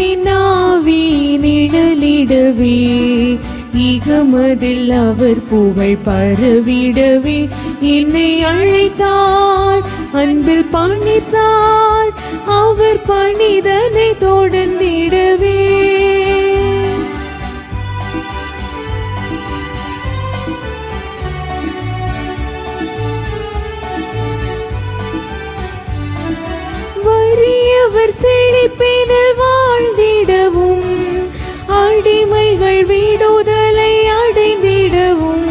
இறைவனின் ஆவி நிழலிடவே இகமதில் அவர் புகழ் பரவிடவே என்னை அழைத்தார், அன்பில் பணித்தார், அவர் பணிதனை தொடர்ந்திடவே. வறியவர் செழிப்பினில் வாழ்ந்திடவும், அடிமைகள் விடுதலை அடைந்திடவும்,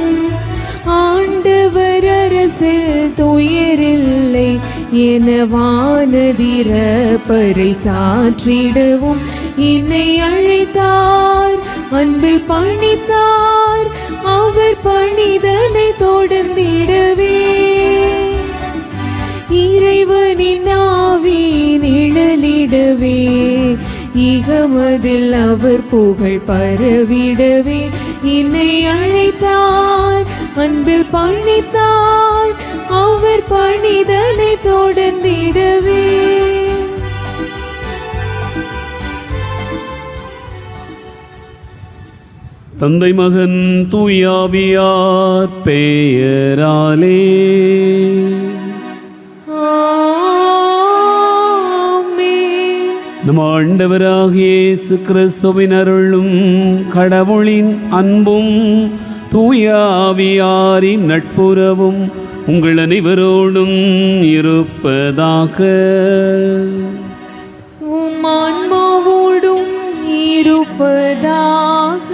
ஆண்டவர் அரசில் துயரில்லை என வானதிர பறைசாற்றிடவும் என்னை அழைத்தார், அன்பில் பணித்தார், அவர் பணிதனை தொடர்ந்திடவே. இறைவனின் ஆவி நிழலிடவே இகமதில் அவர் புகழ் பரவிடவே என்னை அழைத்தார், அன்பில் பணித்தார், அவர் பணிதனை தொடர்ந்திடவே. தந்தை மகன் தூயாவியார் பெயராலே நம் ஆண்டவராகிய இயேசு கிறிஸ்துவின் அருளும் கடவுளின் அன்பும் தூயாவியாரின் நட்புறவும் உங்கள் அனைவரோடும் இருப்பதாக. உம் ஆன்மாவோடும் இருப்பதாக.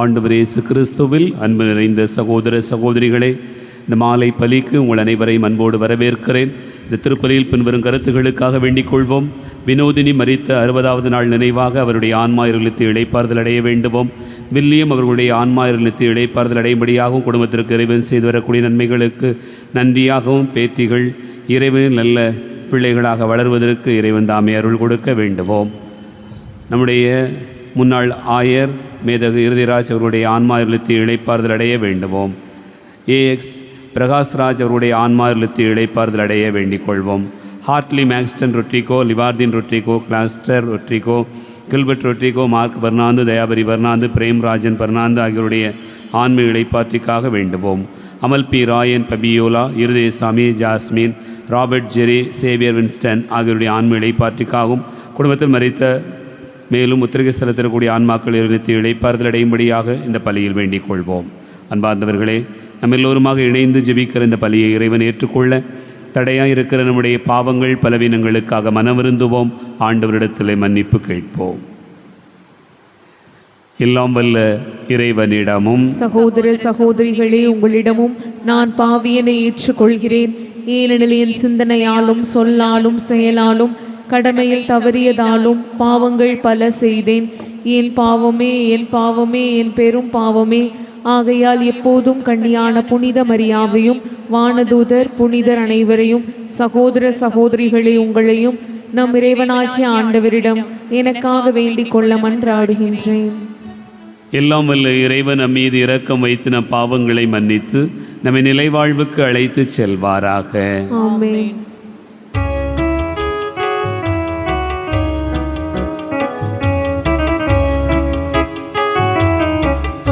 ஆண்டவர் இயேசு கிறிஸ்துவில் அன்பு நிறைந்த சகோதர சகோதரிகளே, இந்த மாலை பலிக்கு உங்கள் அனைவரையும் அன்போடு வரவேற்கிறேன். இந்த திருப்பலியில் பின்வரும் கருத்துகளுக்காக வேண்டிக் கொள்வோம். வினோதினி மரித்த 60வது நாள் நினைவாக அவருடைய ஆன்மா இருளித்து இளைப்பாறுதல் அடைய வேண்டுவோம். வில்லியம் அவர்களுடைய ஆன்மா இருளித்து இளைப்பாறுதல் அடையும்படியாகவும், குடும்பத்திற்கு இறைவன் செய்து வரக்கூடிய நன்மைகளுக்கு நன்றியாகவும் பேத்திகள் இறைவனில் நல்ல பிள்ளைகளாக வளர்வதற்கு இறைவன் தாமே அருள் கொடுக்க வேண்டுவோம். நம்முடைய முன்னாள் ஆயர் மேதகு இறுதிராஜ் அவருடைய ஆன்மா இருளித்து இளைப்பாறுதல் அடைய வேண்டுவோம். ஏஎக்ஸ் பிரகாஷ்ராஜ் அவருடைய ஆன்மா இருளித்து இளைப்பாறுதல் அடைய வேண்டிக் கொள்வோம். ஹார்ட்லி மேக்ஸ்டன் ரொட்ரிகோ, லிவார்டின் ரொட்ரிகோ, கிளாஸ்டர் ரொட்ரிகோ, கில்பர்ட் ரொட்ரிகோ, மார்க் பெர்னாந்து, தயாபரி பெர்னாந்து, பிரேம்ராஜன் பெர்னாந்து ஆகியோருடைய ஆன்மீக இளைப்பாற்றிக்காக வேண்டுவோம். அமல் பி ராயன், பபியோலா, இருதயசாமி, ஜாஸ்மின், ராபர்ட் ஜெரி, சேவியர் வின்ஸ்டன் ஆகியோருடைய ஆன்மீக இளைப்பாற்றிக்காகவும், குடும்பத்தில் மரித்த மேலும் உத்திரகை ஸ்தலத்திற்கூடிய ஆன்மாக்கள் இருநித்து இளைப்பாறுதல் அடையும்படியாக இந்த பலியில் வேண்டிக் கொள்வோம். அன்பார்ந்தவர்களே, நம்ம எல்லோருமாக இணைந்து ஜெபிக்கிற இந்த பலியை இறைவன் ஏற்றுக்கொள்ள தடையாக இருக்கிற நம்முடைய பாவங்கள் பலவீனங்களுக்காக மனவிருந்துவோம். ஆண்டவரிடத்திலே மன்னிப்பு கேட்போம். எல்லாம் வல்ல இறைவனிடமும் சகோதர சகோதரிகளே, உங்களிடமும் நான் பாவியனை ஏற்றுக்கொள்கிறேன். ஏனெனில் என் சிந்தனையாலும் சொல்லாலும் செயலாலும் கடமையில் தவறியதாலும் பாவங்கள் பல செய்தேன். என் பாவமே, என் பாவமே, என் பெரும் பாவமே. ஆகையால் எப்போதும் கண்ணியான புனித மரியாவையும் வானதூதர் புனிதர் அனைவரையும், சகோதர சகோதரிகளே உங்களையும் நம் இறைவனாகிய ஆண்டவரிடம் எனக்காக வேண்டிக் கொள்ள மன்றாடுகின்றேன். எல்லாம் வல்ல இறைவன் நம் மீது இரக்கம் வைத்து நம் பாவங்களை மன்னித்து நம்மை நிலைவாழ்வுக்கு அழைத்து செல்வாராக. ஆமென்.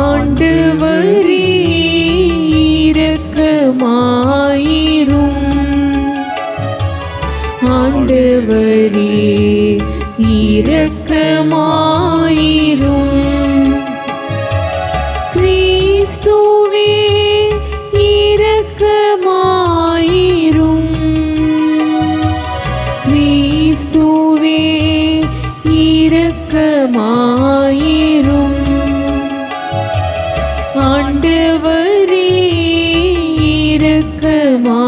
ஆண்டவரே இரக்கமாயிரும், ஆண்டவரே இரக்கமாயிரும். கிறிஸ்துவே இரக்கமாயிரும், கிறிஸ்துவே இரக்கமாயிரும். ஆண்டவரே இரக்கமாயிரும்,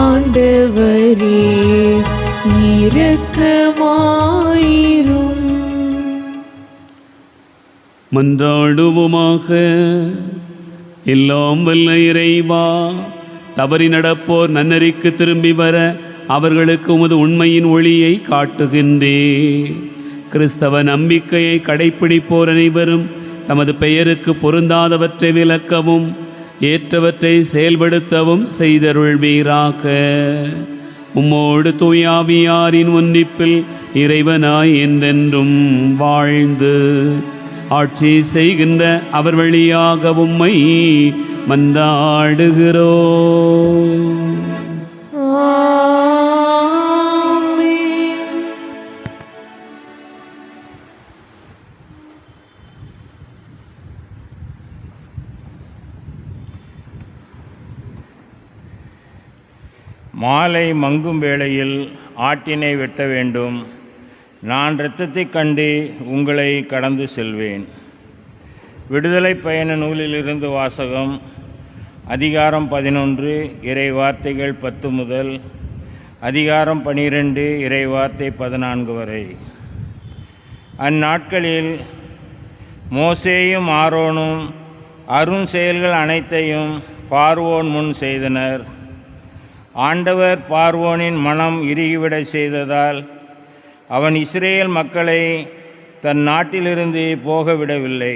ஆண்டவரே இரக்கமாயிரும். மன்றாடுவோமாக. எல்லாம் வல்ல இறைவா, தவறி நடப்போர் நன்னறிக்கு திரும்பி வர அவர்களுக்கு உமது உண்மையின் ஒளியை காட்டுகின்றேன். கிறிஸ்தவ நம்பிக்கையை கடைப்பிடிப்போர் அனைவரும் தமது பெயருக்கு பொருந்தாதவற்றை விலக்கவும் ஏற்றவற்றை செயல்படுத்தவும் செய்தருள்வீராக. உம்மோடு தூயாவியாரின் ஒன்றிப்பில் இறைவனாய் என்றென்றும் வாழ்ந்து ஆட்சி செய்கின்ற அவர் வழியாக உம்மை மன்றாடுகிறோம். ஆமென். மாலை மங்கும் வேளையில் ஆட்டினை வெட்ட வேண்டும். நான் இரத்தத்தைக் கண்டு உங்களை கடந்து செல்வேன். விடுதலை பயண நூலிலிருந்து வாசகம். அதிகாரம் 11 இறை வார்த்தைகள் 10 முதல் அதிகாரம் 12 இறை வார்த்தை 14 வரை. அந்நாட்களில் மோசேயும் ஆரோனும் அரும் செயல்கள் அனைத்தையும் பார்வோன் முன் செய்தனர். ஆண்டவர் பார்வோனின் மனம் இறுகிவிட செய்ததால் அவன் இஸ்ரேல் மக்களை தன் நாட்டிலிருந்து போக விடவில்லை.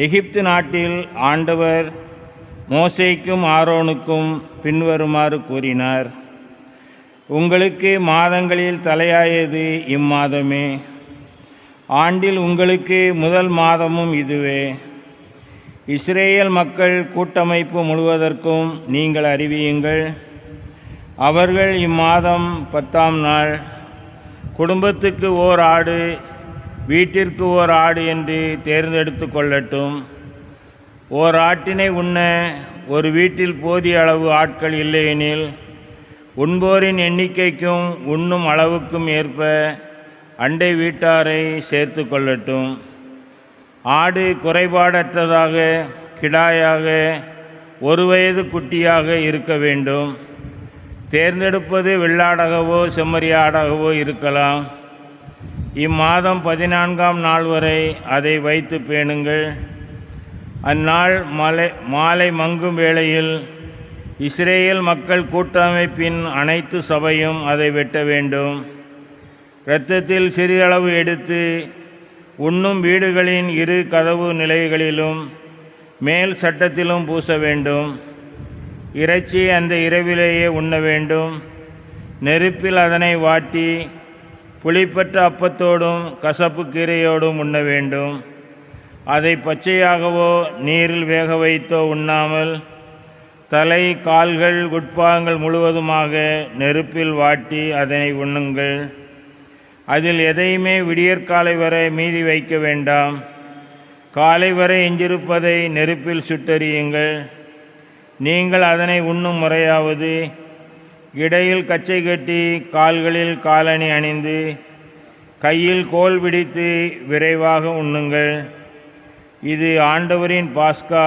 எகிப்து நாட்டில் ஆண்டவர் மோசேக்கும் ஆரோனுக்கும் பின்வருமாறு கூறினார். உங்களுக்கு மாதங்களில் தலையாயது இம்மாதமே. ஆண்டில் உங்களுக்கு முதல் மாதமும் இதுவே. இஸ்ரேல் மக்கள் கூட்டமைப்பு முழுவதற்கும் நீங்கள் அறிவியுங்கள். அவர்கள் இம்மாதம் 10ஆம் நாள் குடும்பத்துக்கு ஓர் ஆடு, வீட்டிற்கு ஓர் ஆடு என்று தேர்ந்தெடுத்து கொள்ளட்டும். ஓர் ஆட்டினை உண்ண ஒரு வீட்டில் போதிய அளவு ஆட்கள் இல்லையெனில் உண்போரின் எண்ணிக்கைக்கும் உண்ணும் அளவுக்கும் ஏற்ப அண்டை வீட்டாரை சேர்த்து கொள்ளட்டும். ஆடு குறைபாடற்றதாக, கிடாயாக, 1 வயது குட்டியாக இருக்க வேண்டும். தேர்ந்தெடுப்பது வெள்ளாடாகவோ செம்மறியாடாகவோ இருக்கலாம். இம்மாதம் 14ஆம் நாள் வரை அதை வைத்து பேணுங்கள். அந்நாள் மாலை மங்கும் வேளையில் இஸ்ரேல் மக்கள் கூட்டமைப்பின் அனைத்து சபையும் அதை வெட்ட வேண்டும். இரத்தத்தில் சிறிதளவு எடுத்து உண்ணும் வீடுகளின் 2 கதவு நிலைகளிலும் மேல் சட்டத்திலும் பூச வேண்டும். இறைச்சி அந்த இரவிலேயே உண்ண வேண்டும். நெருப்பில் அதனை வாட்டி புளிப்பற்ற அப்பத்தோடும் கசப்பு கீரையோடும் உண்ண வேண்டும். அதை பச்சையாகவோ நீரில் வேக வைத்தோ உண்ணாமல் தலை, கால்கள், உட்பாகங்கள் முழுவதுமாக நெருப்பில் வாட்டி அதனை உண்ணுங்கள். அதில் எதையுமே விடியற்காலை வரை மீதி வைக்க வேண்டாம். காலை வரை எஞ்சிருப்பதை நெருப்பில் சுட்டெரியுங்கள். நீங்கள் அதனை உண்ணும் முறையாவது இடையில் கச்சை கட்டி, கால்களில் காலணி அணிந்து, கையில் கோல் பிடித்து விரைவாக உண்ணுங்கள். இது ஆண்டவரின் பாஸ்கா,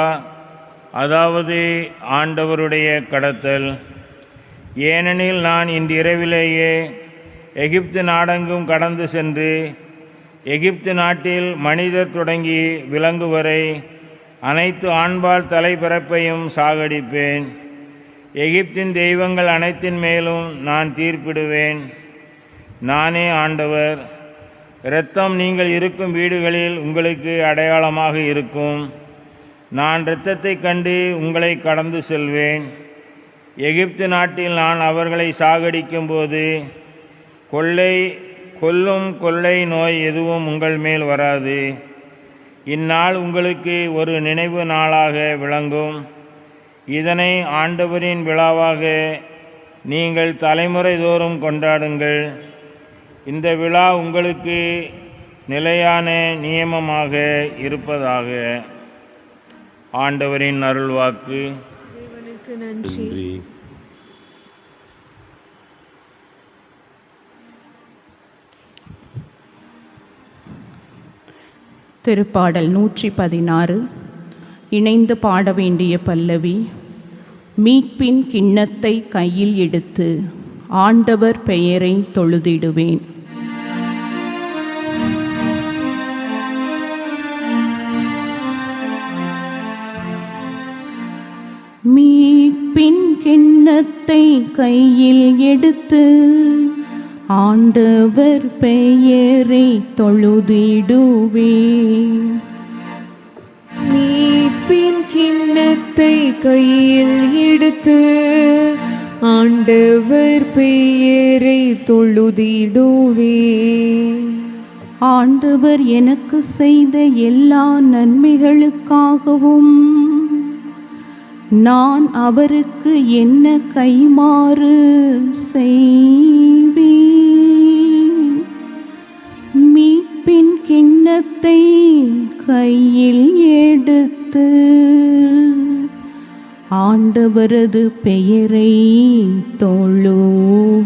அதாவது ஆண்டவருடைய கடத்தல். ஏனெனில் நான் இன்றிரவிலேயே எகிப்து நாடெங்கும் கடந்து சென்று எகிப்து நாட்டில் மனிதர் தொடங்கி விலங்கு வரை அனைத்து ஆண்பால் தலைப்பிறப்பையும் சாகடிப்பேன். எகிப்தின் தெய்வங்கள் அனைத்தின் மேலும் நான் தீர்ப்பிடுவேன். நானே ஆண்டவர். இரத்தம் நீங்கள் இருக்கும் வீடுகளில் உங்களுக்கு அடையாளமாக இருக்கும். நான் இரத்தத்தை கண்டு உங்களை கடந்து செல்வேன். எகிப்து நாட்டில் நான் அவர்களை சாகடிக்கும் போது கொள்ளை நோய் எதுவும் உங்கள் மேல் வராது. இந்நாள் உங்களுக்கு ஒரு நினைவு நாளாக விளங்கும். இதனை ஆண்டவரின் விழாவாக நீங்கள் தலைமுறை தோறும் கொண்டாடுங்கள். இந்த விழா உங்களுக்கு நிலையான நியமமாக இருப்பதாக. ஆண்டவரின் அருள்வாக்கு. தேவனுக்கு நன்றி. திருப்பாடல் 116. இணைந்து பாட வேண்டிய பல்லவி. மீட்பின் கிண்ணத்தை கையில் எடுத்து ஆண்டவர் பெயரை தொழுதிடுவேன். மீட்பின் கிண்ணத்தை கையில் எடுத்து ஆண்டவர் பெயரை தொழுதிடுவேன். மீட்பின் கிண்ணத்தை கையில் எடுத்து ஆண்டவர் பெயரை தொழுதிடுவேன். ஆண்டவர் எனக்கு செய்த எல்லா நன்மைகளுக்காகவும் நான் அவருக்கு என்ன கைமாறு செய்வேன்? மீட்பின் கிண்ணத்தை கையில் எடுத்து ஆண்டவரது பெயரை தொழுவேன்.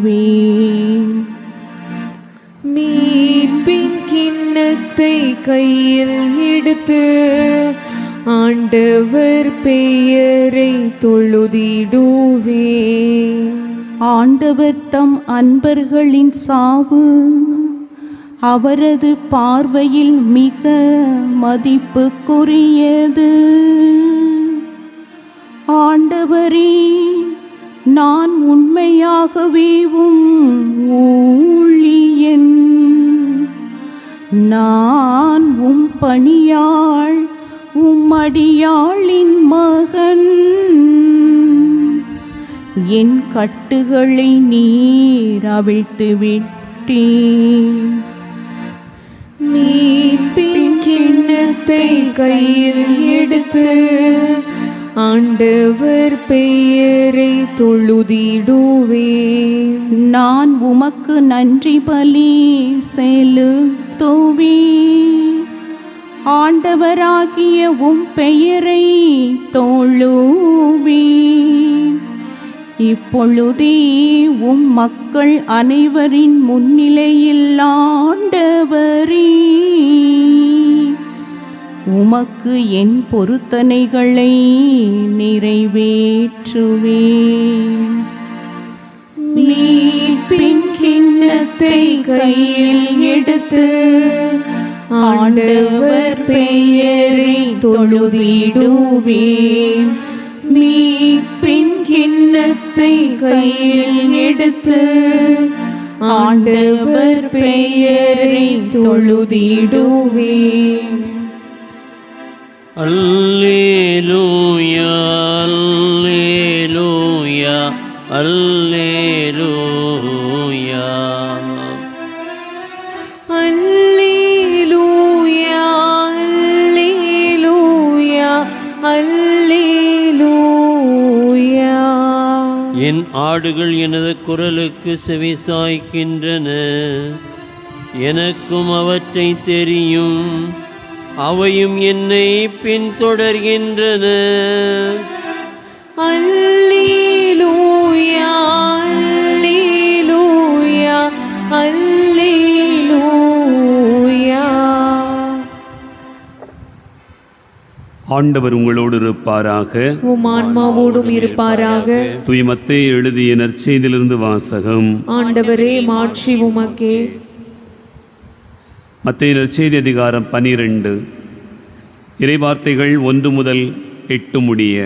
மீட்பின் கிண்ணத்தை கையில் எடுத்து ஆண்டவர் பெயரை தொழுதிடுவேன். ஆண்டவர் தம் அன்பர்களின் சாவு அவரது பார்வையில் மிக மதிப்புக்குரியது. ஆண்டவரே, நான் உண்மையாகவே ஊழியன். நான் பணியாள், அடியாளின் மகன். என் கட்டுகளை நீர் அவிழ்த்து விட்டீர். மீட்பின் கிண்ணத்தை கையில் எடுத்து ஆண்டவர் பெயரை தொழுதிடுவேன். நான் உமக்கு நன்றி பலி செலுத்துவேன். ஆண்டவராகிய பெயரை தொழுவேன். இப்பொழுதே மக்கள் அனைவரின் முன்னிலையில் ஆண்டவரே, உமக்கு என் பொருத்தனைகளை நிறைவேற்றுவேன். மீட்பின் கிண்ணத்தை கையில் எடுத்து ஆண்டவர் பெயரை தொழுதிடுவேன். மீட்பின் கிண்ணத்தை கையில் எடுத்து ஆண்டவர் பெயரை தொழுதிடுவேன். அல்லேலூயா அல்லேலூயா அல்லேலூயா அல்லேலூயா அல்லேலூயா அல்லேலூயா. என் ஆடுகள் எனது குரலுக்கு செவிசாய்க்கின்றன, எனக்கும் அவற்றை தெரியும், அவையும் என்னை பின்தொடர்கின்றன. அல்லேலூயா அல்லேலூயா அல்லேலூயா. ஆண்டவர் உங்களோடு இருப்பாராக, உம் ஆன்மாவோடும் இருப்பாராக. தூய மத்தேயு எழுதிய நற்செய்தியிலிருந்து வாசகம். ஆண்டவரே, மாட்சி உமக்கே. மத்தேயு நற்செய்தி அதிகாரம் 12, இறைவார்த்தைகள் 1 முதல் 8 முடிய.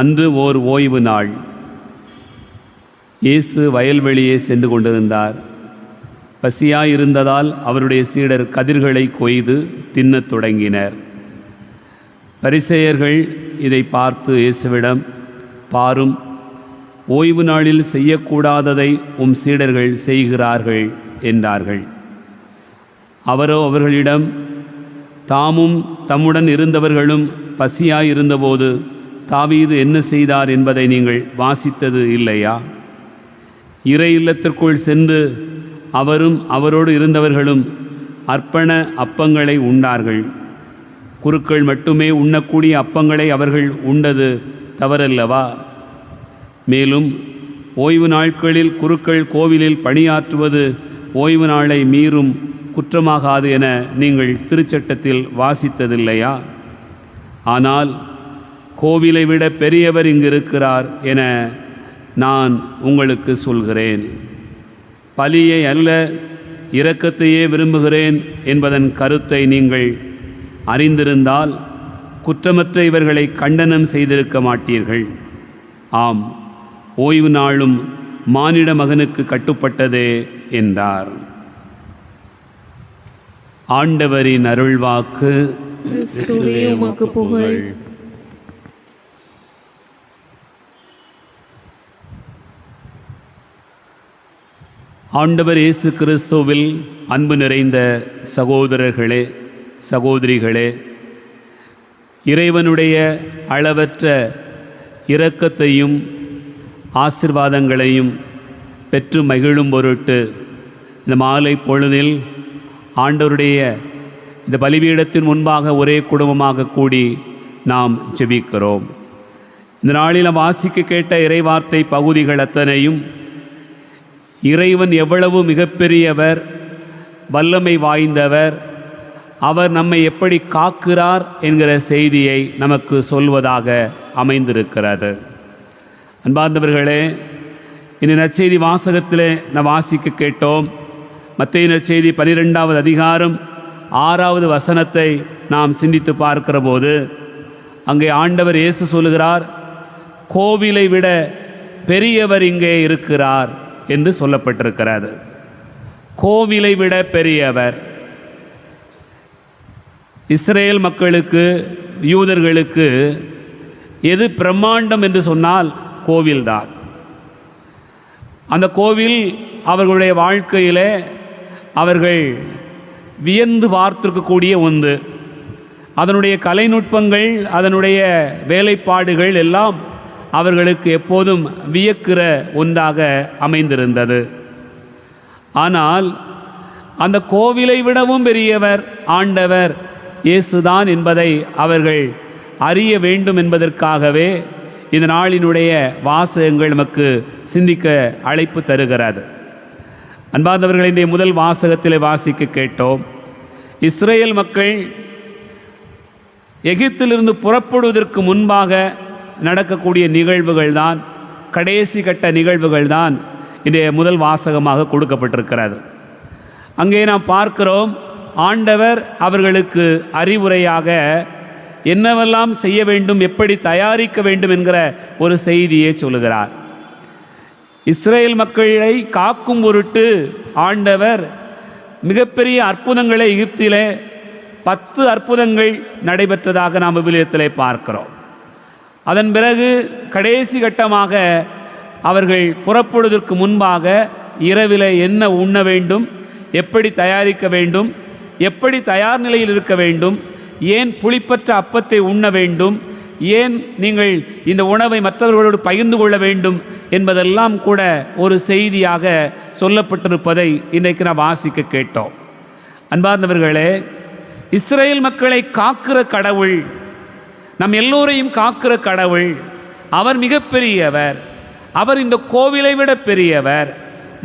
அன்று ஓர் ஓய்வு நாள். இயேசு வயல்வெளியே சென்று கொண்டிருந்தார். பசியாயிருந்ததால் அவருடைய சீடர் கதிர்களை கொய்து தின்னத் தொடங்கினர். பரிசேயர்கள் இதை பார்த்து இயேசுவிடம், பாரும், ஓய்வு நாளில் செய்யக்கூடாததை சீடர்கள் செய்கிறார்கள் என்றார்கள். அவரோ அவர்களிடம், தாமும் தம்முடன் இருந்தவர்களும் பசியாயிருந்தபோது தாவீது என்ன செய்தார் என்பதை நீங்கள் வாசித்தது இல்லையா? இறை இல்லத்திற்குள் சென்று அவரும் அவரோடு இருந்தவர்களும் அர்ப்பண அப்பங்களை உண்டார்கள். குருக்கள் மட்டுமே உண்ணக்கூடிய அப்பங்களை அவர்கள் உண்டது தவறல்லவா? மேலும் ஓய்வு நாட்களில் குருக்கள் கோவிலில் பணியாற்றுவது ஓய்வு நாளை மீறும் குற்றமாகாது என நீங்கள் திருச்சட்டத்தில் வாசித்ததில்லையா? ஆனால் கோவிலை விட பெரியவர் இங்கு இருக்கிறார் என நான் உங்களுக்கு சொல்கிறேன். பலியை அல்ல, இரக்கத்தையே விரும்புகிறேன் என்பதன் கருத்தை நீங்கள் அறிந்திருந்தால் குற்றமற்ற இவர்களை கண்டனம் செய்திருக்க மாட்டீர்கள். ஆம், ஓய்வு நாளும் மானிட மகனுக்கு கட்டுப்பட்டதே என்றார். ஆண்டவரின் அருள்வாக்கு. கிறிஸ்துவே, உமக்கு புகழ். ஆண்டவர் இயேசு கிறிஸ்துவில் அன்பு நிறைந்த சகோதரர்களே, சகோதரிகளே, இறைவனுடைய அளவற்ற இரக்கத்தையும் ஆசீர்வாதங்களையும் பெற்று மகிழும் பொருட்டு இந்த மாலை பொழுதில் ஆண்டவருடைய இந்த பலிபீடத்தின் முன்பாக ஒரே குடும்பமாக கூடி நாம் ஜெபிக்கிறோம். இந்த நாளில் நாம் வாசிக்க கேட்ட இறைவார்த்தை பகுதிகள் அத்தனையும் இறைவன் எவ்வளவு மிகப்பெரியவர், வல்லமை வாய்ந்தவர், அவர் நம்மை எப்படி காக்கிறார் என்கிற செய்தியை நமக்கு சொல்வதாக அமைந்திருக்கிறது. அன்பார்ந்தவர்களே, இந்த நற்செய்தி வாசகத்திலே நாம் வாசிக்க கேட்டோம். மத்தேயு நற்செய்தி 12வது அதிகாரம் 6வது வசனத்தை நாம் சிந்தித்து பார்க்கிற போது அங்கே ஆண்டவர் இயேசு சொல்லுகிறார், கோவிலை விட பெரியவர் இங்கே இருக்கிறார் என்று சொல்லப்பட்டிருக்கிறது. கோவிலை விட பெரியவர். இஸ்ரேல் மக்களுக்கு, யூதர்களுக்கு எது பிரம்மாண்டம் என்று சொன்னால் கோவில்தான். அந்த கோவில் அவர்களுடைய வாழ்க்கையிலே அவர்கள் வியந்து பார்த்திருக்கக்கூடிய ஒன்று. அதனுடைய கலைநுட்பங்கள், அதனுடைய வேலைப்பாடுகள் எல்லாம் அவர்களுக்கு எப்போதும் வியக்கிற ஒன்றாக அமைந்திருந்தது. ஆனால் அந்த கோவிலை விடவும் பெரியவர் ஆண்டவர் இயேசுதான் என்பதை அவர்கள் அறிய வேண்டும் என்பதற்காகவே இந்த நாளினுடைய வாசகங்கள் நமக்கு சிந்திக்க அழைப்பு தருகிறது. அன்பார்ந்தவர்கள், இன்றைய முதல் வாசகத்தில் வாசிக்க கேட்டோம். இஸ்ரேல் மக்கள் எகிப்திலிருந்து புறப்படுவதற்கு முன்பாக நடக்கக்கூடிய நிகழ்வுகள் தான், கடைசி கட்ட நிகழ்வுகள் தான் இன்றைய முதல் வாசகமாக கொடுக்கப்பட்டிருக்கிறது. அங்கே நாம் பார்க்கிறோம், ஆண்டவர் அவர்களுக்கு அறிவுரையாக என்னவெல்லாம் செய்ய வேண்டும், எப்படி தயாரிக்க வேண்டும் என்கிற ஒரு செய்தியை சொல்லுகிறார். இஸ்ரேல் மக்களை காக்கும் பொருட்டு ஆண்டவர் மிகப்பெரிய அற்புதங்களை எகிப்திலே 10 அற்புதங்கள் நடைபெற்றதாக நாம் விவிலியத்திலே பார்க்கிறோம். அதன் பிறகு கடைசி கட்டமாக அவர்கள் புறப்படுவதற்கு முன்பாக இரவில் என்ன உண்ண வேண்டும், எப்படி தயாரிக்க வேண்டும், எப்படி தயார் நிலையில் இருக்க வேண்டும், ஏன் புளிப்பற்ற அப்பத்தை உண்ண வேண்டும், ஏன் நீங்கள் இந்த உணவை மற்றவர்களோடு பகிர்ந்து கொள்ள வேண்டும் என்பதெல்லாம் கூட ஒரு செய்தியாக சொல்லப்பட்டிருப்பதை இன்றைக்கு நாம் வாசிக்க கேட்டோம். அன்பார்ந்தவர்களே, இஸ்ரேல் மக்களை காக்கிற கடவுள், நம் எல்லோரையும் காக்கிற கடவுள், அவர் மிகப்பெரியவர். அவர் இந்த கோவிலை விட பெரியவர்.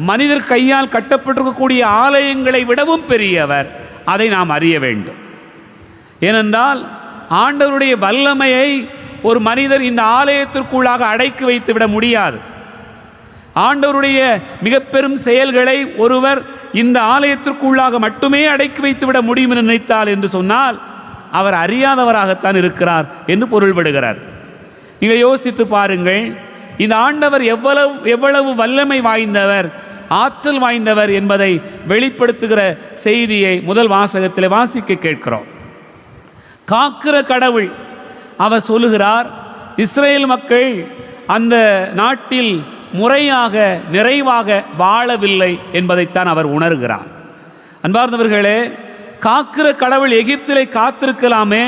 மனிதர் கையால் கட்டப்பட்டிருக்கக்கூடிய ஆலயங்களை விடவும் பெரியவர். அதை நாம் அறிய வேண்டும். ஏனென்றால் ஆண்டவருடைய வல்லமையை ஒரு மனிதர் இந்த ஆலயத்திற்குள்ளாக அடக்கி வைத்து விட முடியாது. ஆண்டவருடைய மிக பெரும் செயல்களை ஒருவர் இந்த ஆலயத்திற்குள்ளாக மட்டுமே அடக்கி வைத்து விட முடியும் என்று நினைத்தால் என்று சொன்னால் அவர் அறியாதவராகத்தான் இருக்கிறார் என்று பொருள்படுகிறார். நீங்கள் யோசித்து பாருங்கள், இந்த ஆண்டவர் எவ்வளவு வல்லமை வாய்ந்தவர், ஆற்றல் வாய்ந்தவர் என்பதை வெளிப்படுத்துகிற செய்தியை முதல் வாசகத்தில் வாசிக்க கேட்கிறோம். காக்கிற கடவுள் அவர் சொல்லுகிறார், இஸ்ரேல் மக்கள் அந்த நாட்டில் முறையாக நிறைவாக வாழவில்லை என்பதைத்தான் அவர் உணர்கிறார். அன்பார்ந்தவர்களே, காக்கிற கடவுள் எகிப்திலே காத்திருக்கலாமே,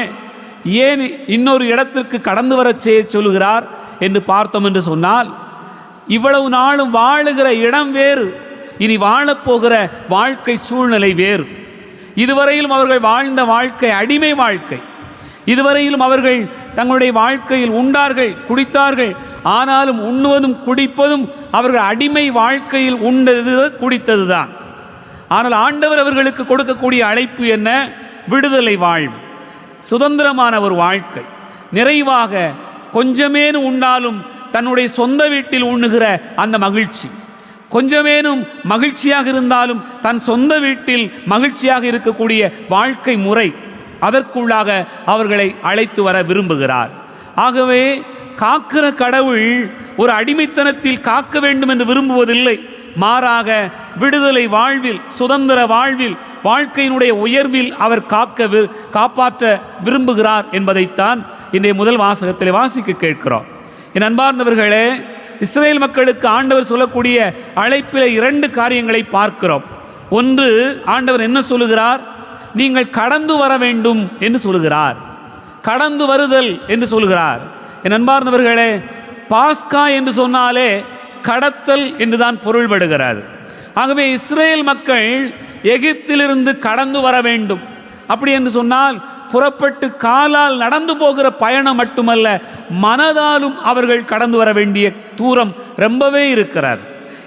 ஏன் இன்னொரு இடத்திற்கு கடந்து வர சொல்லுகிறார் என்று பார்த்தோம் என்று சொன்னால், இவ்வளவு நாளும் வாழுகிற இடம் வேறு, இனி வாழப்போகிற வாழ்க்கை சூழ்நிலை வேறு. இதுவரையிலும் அவர்கள் வாழ்ந்த வாழ்க்கை அடிமை வாழ்க்கை. இதுவரையிலும் அவர்கள் தங்களுடைய வாழ்க்கையில் உண்டார்கள், குடித்தார்கள். ஆனாலும் உண்ணுவதும் குடிப்பதும் அவர்கள் அடிமை வாழ்க்கையில் உண்டது குடித்தது தான். ஆனால் ஆண்டவர் அவர்களுக்கு கொடுக்கக்கூடிய அழைப்பு என்ன? விடுதலை வாழ்வு, சுதந்திரமான ஒரு வாழ்க்கை, நிறைவாக கொஞ்சமேனும் உண்டாலும் தன்னுடைய சொந்த வீட்டில் உண்ணுகிற அந்த மகிழ்ச்சி, கொஞ்சமேனும் மகிழ்ச்சியாக இருந்தாலும் தன் சொந்த வீட்டில் மகிழ்ச்சியாக இருக்கக்கூடிய வாழ்க்கை முறை, அதற்குள்ளாக அவர்களை அழைத்து வர விரும்புகிறார். ஆகவே காக்கிற கடவுள் ஒரு அடிமைத்தனத்தில் காக்க வேண்டும் என்று விரும்புவதில்லை. மாறாக விடுதலை வாழ்வில், சுதந்திர வாழ்வில், வாழ்க்கையினுடைய உயர்வில் அவர் காப்பாற்ற விரும்புகிறார் என்பதைத்தான் இன்றைய முதல் வாசகத்தில் வாசிக்க கேட்கிறோம். என் அன்பார்ந்தவர்களே, இஸ்ரேல் மக்களுக்கு ஆண்டவர் சொல்லக்கூடிய அழைப்பில் 2 காரியங்களை பார்க்கிறோம். ஒன்று, ஆண்டவர் என்ன சொல்லுகிறார்? நீங்கள் கடந்து வர வேண்டும் என்று சொல்லுகிறார். கடந்து வருதல் என்று சொல்லுகிறார். என் அன்பார்ந்தவர்களே, பாஸ்கா என்று சொன்னாலே கடத்தல் என்றுதான் பொருள்படுகிறது. ஆகவே இஸ்ரேல் மக்கள் எகிப்திலிருந்து கடந்து வர வேண்டும். அப்படி என்று சொன்னால் புறப்பட்டு காலால் நடந்து போகிற பயணம் மட்டுமல்ல, மனதாலும் அவர்கள் கடந்து வர வேண்டிய தூரம் ரொம்பவே இருக்கிறார்.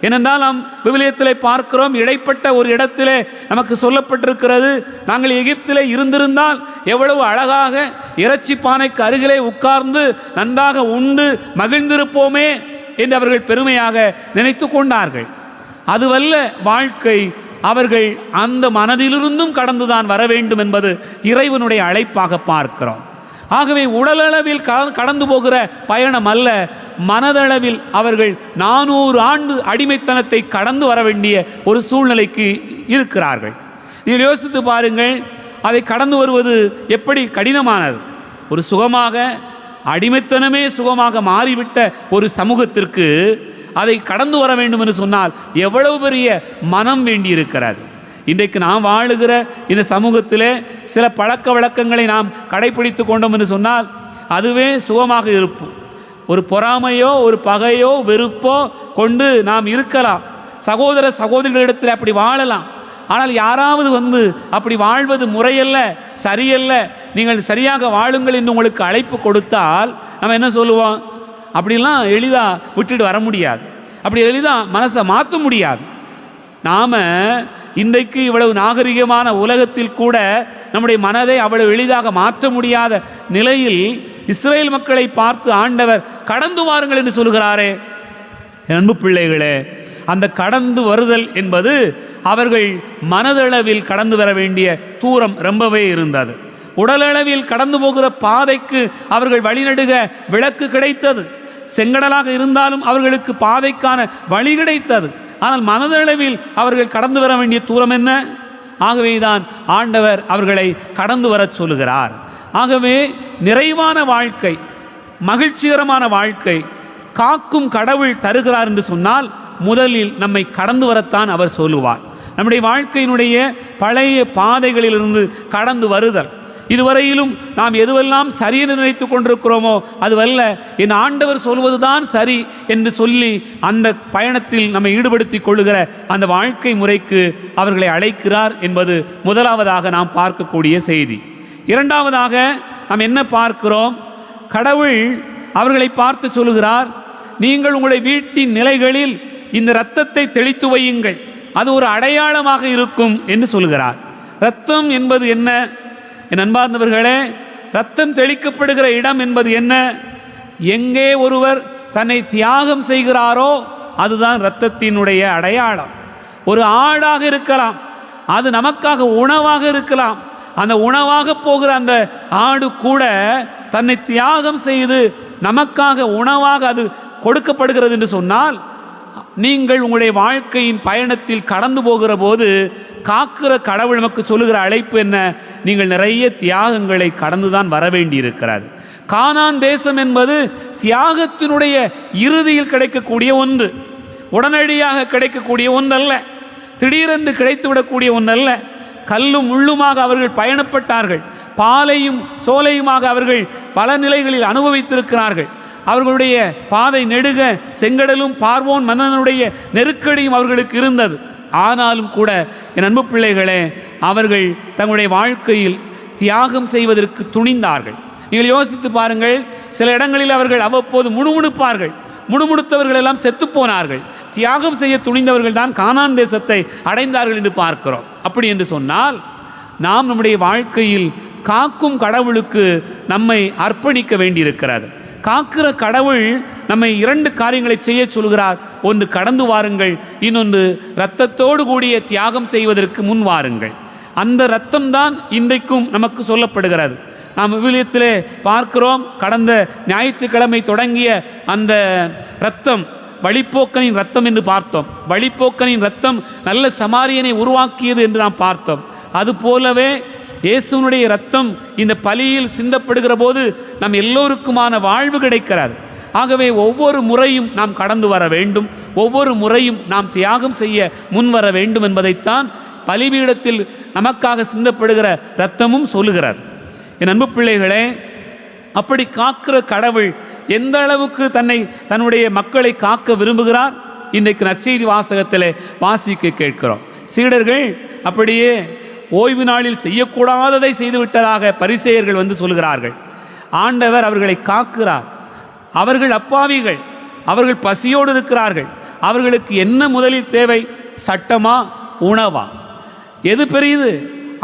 ஏனென்றால் நாம் விவிலியத்திலே பார்க்கிறோம், இடைப்பட்ட ஒரு இடத்திலே நமக்கு சொல்லப்பட்டிருக்கிறது, நாங்கள் எகிப்திலே இருந்திருந்தால் எவ்வளவு அழகாக இறைச்சி பானைக்கு அருகிலே உட்கார்ந்து நன்றாக உண்டு மகிழ்ந்திருப்போமே என்று அவர்கள் பெருமையாக நினைத்து கொண்டார்கள். அதுவல்ல வாழ்க்கை. அவர்கள் அந்த மனதிலிருந்தும் கடந்துதான் வர வேண்டும் என்பது இறைவனுடைய அழைப்பாக பார்க்கிறோம். ஆகவே உடலளவில் கடந்து போகிற பயணம் அல்ல, மனதளவில் அவர்கள் 400 ஆண்டு அடிமைத்தனத்தை கடந்து வர வேண்டிய ஒரு சூழ்நிலைக்கு இருக்கிறார்கள். நீங்கள் யோசித்து பாருங்கள், அதை கடந்து வருவது எப்படி கடினமானது. ஒரு சுகமாக, அடிமைத்தனமே சுகமாக மாறிவிட்ட ஒரு சமூகத்திற்கு அதை கடந்து வர வேண்டும் என்று சொன்னால் எவ்வளவு பெரிய மனம் வேண்டியிருக்கிறது. இன்றைக்கு நாம் வாழுகிற இந்த சமூகத்திலே சில பழக்க வழக்கங்களை நாம் கடைபிடித்து கொண்டோம் என்று சொன்னால் அதுவே சுகமாக இருப்போம். ஒரு பொறாமையோ ஒரு பகையோ வெறுப்போ கொண்டு நாம் இருக்கலாம். சகோதர சகோதரிகளிடத்தில் அப்படி வாழலாம். ஆனால் யாராவது வந்து அப்படி வாழ்வது முறையல்ல, சரியல்ல, நீங்கள் சரியாக வாழுங்கள் என்று உங்களுக்கு அழைப்பு கொடுத்தால் நம்ம என்ன சொல்லுவோம்? அப்படிலாம் எளிதாக விட்டுட்டு வர முடியாது. அப்படி எளிதாக மனசை மாற்ற முடியாது. நாம் இன்றைக்கு இவ்வளவு நாகரிகமான உலகத்தில் கூட நம்முடைய மனதை அவ்வளவு எளிதாக மாற்ற முடியாத நிலையில் இஸ்ரேல் மக்களை பார்த்து ஆண்டவர் கடந்து வாருங்கள் என்று சொல்கிறாரே. அன்பு பிள்ளைகளே, அந்த கடந்து வருதல் என்பது அவர்கள் மனதளவில் கடந்து வர வேண்டிய தூரம் ரொம்பவே இருந்தது. உடலளவில் கடந்து போகிற பாதைக்கு அவர்கள் வழிநடுக விளக்கு கிடைத்தது. செங்கடலாக இருந்தாலும் அவர்களுக்கு பாதைக்கான வழி கிடைத்தது. ஆனால் மனதளவில் அவர்கள் கடந்து வர வேண்டிய தூரம் என்ன? ஆகவேதான் ஆண்டவர் அவர்களை கடந்து வர சொல்லுகிறார். ஆகவே நிறைவான வாழ்க்கை, மகிழ்ச்சிகரமான வாழ்க்கை காக்கும் கடவுள் தருகிறார் என்று சொன்னால் முதலில் நம்மை கடந்து வரத்தான் அவர் சொல்லுவார். நம்முடைய வாழ்க்கையினுடைய பழைய பாதைகளிலிருந்து கடந்து வருதல். இதுவரையிலும் நாம் எதுவெல்லாம் சரியென்று நினைத்து கொண்டிருக்கிறோமோ அதுவல்ல, என் ஆண்டவர் சொல்வதுதான் சரி என்று சொல்லி அந்த பயணத்தில் நம்மை ஈடுபடுத்தி கொள்ளுகிற அந்த வாழ்க்கை முறைக்கு அவர்களை அழைக்கிறார் என்பது முதலாவதாக நாம் பார்க்கக்கூடிய செய்தி. இரண்டாவதாக நாம் என்ன பார்க்கிறோம்? கடவுள் அவர்களை பார்த்து சொல்லுகிறார், நீங்கள் உங்களுடைய வீட்டின் நிலைகளில் இந்த இரத்தத்தை தெளித்து வையுங்கள், அது ஒரு அடையாளமாக இருக்கும் என்று சொல்லுகிறார். இரத்தம் என்பது என்ன? என் அன்பார்ந்தவர்களே, இரத்தம் தெளிக்கப்படுகிற இடம் என்பது என்ன? எங்கே ஒருவர் தன்னை தியாகம் செய்கிறாரோ அதுதான் இரத்தத்தினுடைய அடையாளம். ஒரு ஆடாக இருக்கலாம், அது நமக்காக உணவாக இருக்கலாம். அந்த உணவாக போகிற அந்த ஆடு கூட தன்னை தியாகம் செய்து நமக்காக உணவாக அது கொடுக்கப்படுகிறது என்று சொன்னால், நீங்கள் உங்களுடைய வாழ்க்கையின் பயணத்தில் கடந்து போகிற போது காக்கிற கடவுள் நமக்கு சொல்லுகிற அழைப்பு என்ன? நீங்கள் நிறைய தியாகங்களை கடந்துதான் வர வேண்டி இருக்கிறது. கானான் தேசம் என்பது தியாகத்தினுடைய இறுதியில் கிடைக்கக்கூடிய ஒன்று, உடனடியாக கிடைக்கக்கூடிய ஒன்றல்ல, திடீரென்று கிடைத்துவிடக்கூடிய ஒன்றல்ல. கல்லும் முள்ளுமாக அவர்கள் பயணப்பட்டார்கள். பாலையும் சோலையுமாக அவர்கள் பல நிலைகளில் அனுபவித்திருக்கிறார்கள். அவர்களுடைய பாதை நெடுக செங்கடலும் பார்வோன் மன்னனுடைய நெருக்கடியும் அவர்களுக்கு இருந்தது. ஆனாலும் கூட என் அன்பு பிள்ளைகளே, அவர்கள் தங்களுடைய வாழ்க்கையில் தியாகம் செய்வதற்கு துணிந்தார்கள். நீங்கள் யோசித்து பாருங்கள், சில இடங்களில் அவர்கள் அவ்வப்போது முணுமுணுப்பார்கள். முணுமுணுத்தவர்கள் எல்லாம் செத்துப்போனார்கள். தியாகம் செய்ய துணிந்தவர்கள் தான் கானான் தேசத்தை அடைந்தார்கள் என்று பார்க்கிறோம். அப்படி என்று சொன்னால் நாம் நம்முடைய வாழ்க்கையில் காக்கும் கடவுளுக்கு நம்மை அர்ப்பணிக்க வேண்டியிருக்கிறது. காக்கிற கடவுள் நம்மை 2 காரியங்களை செய்ய சொல்கிறார். ஒன்று, கடந்து வாருங்கள். இன்னொன்று, இரத்தத்தோடு கூடிய தியாகம் செய்வதற்கு முன் வாருங்கள். அந்த இரத்தம்தான் இன்றைக்கும் நமக்கு சொல்லப்படுகிறது. நாம் விவிலியத்திலே பார்க்கிறோம், கடந்த ஞாயிற்றுக்கிழமை தொடங்கிய அந்த இரத்தம் வழிப்போக்கனின் இரத்தம் என்று பார்த்தோம். வழிப்போக்கனின் இரத்தம் நல்ல சமாரியனை உருவாக்கியது என்று நாம் பார்த்தோம். அதுபோலவே இயேசுனுடைய இரத்தம் இந்த பலியில் சிந்தப்படுகிற போது நம் எல்லோருக்குமான வாழ்வு கிடைக்கிறது. ஆகவே ஒவ்வொரு முறையும் நாம் கடந்து வர வேண்டும், ஒவ்வொரு முறையும் நாம் தியாகம் செய்ய முன்வர வேண்டும் என்பதைத்தான் பலிபீடத்தில் நமக்காக சிந்தப்படுகிற இரத்தமும் சொல்லுகிறார். என் அன்பு பிள்ளைகளே, அப்படி காக்கிற கடவுள் எந்த அளவுக்கு தன்னுடைய மக்களை காக்க விரும்புகிறார் இன்றைக்கு நற்செய்தி வாசகத்தில் வாசிக்க கேட்கிறோம். சீடர்கள் அப்படியே ஓய்வு நாளில் செய்யக்கூடாததை செய்துவிட்டதாக பரிசேயர்கள் வந்து சொல்கிறார்கள். ஆண்டவர் அவர்களை காக்கிறார். அவர்கள் அப்பாவிகள், அவர்கள் பசியோடு இருக்கிறார்கள். அவர்களுக்கு என்ன முதலில் தேவை? சட்டமா, உணவா? எது பெரியது?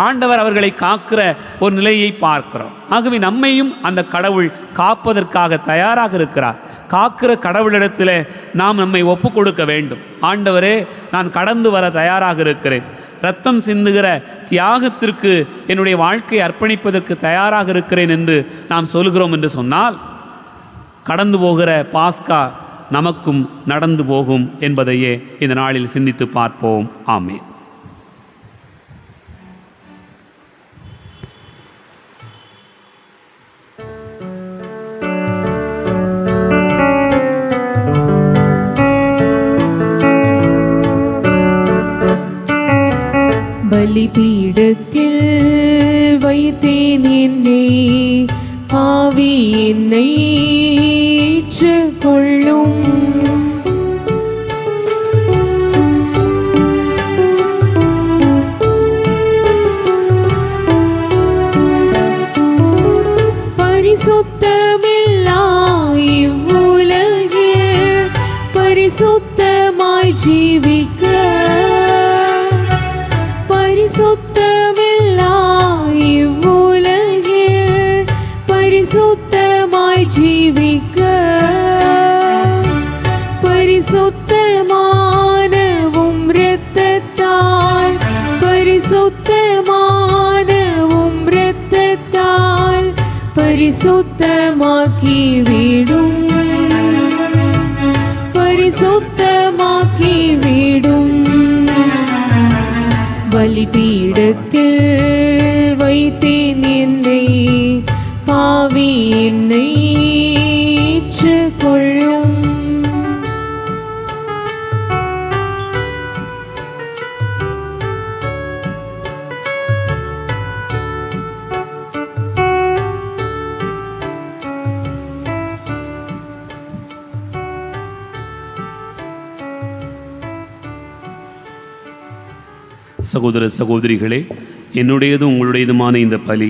ஆண்டவர் அவர்களை காக்கிற ஒரு நிலையை பார்க்கிறோம். ஆகவே நம்மையும் அந்த கடவுள் காப்பதற்காக தயாராக இருக்கிறார். காக்கிற கடவுளிடத்தில் நாம் நம்மை ஒப்பு கொடுக்க வேண்டும். ஆண்டவரே, நான் கடந்து வர தயாராக இருக்கிறேன், இரத்தம் சிந்துகிற தியாகத்திற்கு என்னுடைய வாழ்க்கையை அர்ப்பணிப்பதற்கு தயாராக இருக்கிறேன் என்று நாம் சொல்கிறோம் என்று சொன்னால், கடந்து போகிற பாஸ்கா நமக்கும் நடந்து போகும் என்பதையே இந்த நாளில் சிந்தித்து பார்ப்போம். ஆமென். பலிபீடத்தில் வைத்தேன் என்னை, ஆவி என்னை ஏற்றுக்கொள்ளும். பரிசுத்தமில்லா இவ்வுலகில் பரிசுத்தமாய் ஜீவிக்க, பரிசுத்தமில்லா இவ்வுலகில் பரிசுத்தமாய் ஜீவிக்க, பரிசுத்தமானவும் இரத்தத்தால், பரிசுத்தமானவும் இரத்தத்தால் பரிசுத்தமாக்கி விடும், பரிசுத்தமாக்கி விடும். பலிபீடத்தில் வைத்தேன் என்னை, பாவி என்னை ஏற்றுக்கொள்ளும். சகோதர சகோதரிகளே, என்னுடையதும் உங்களுடையதுமான இந்த பலி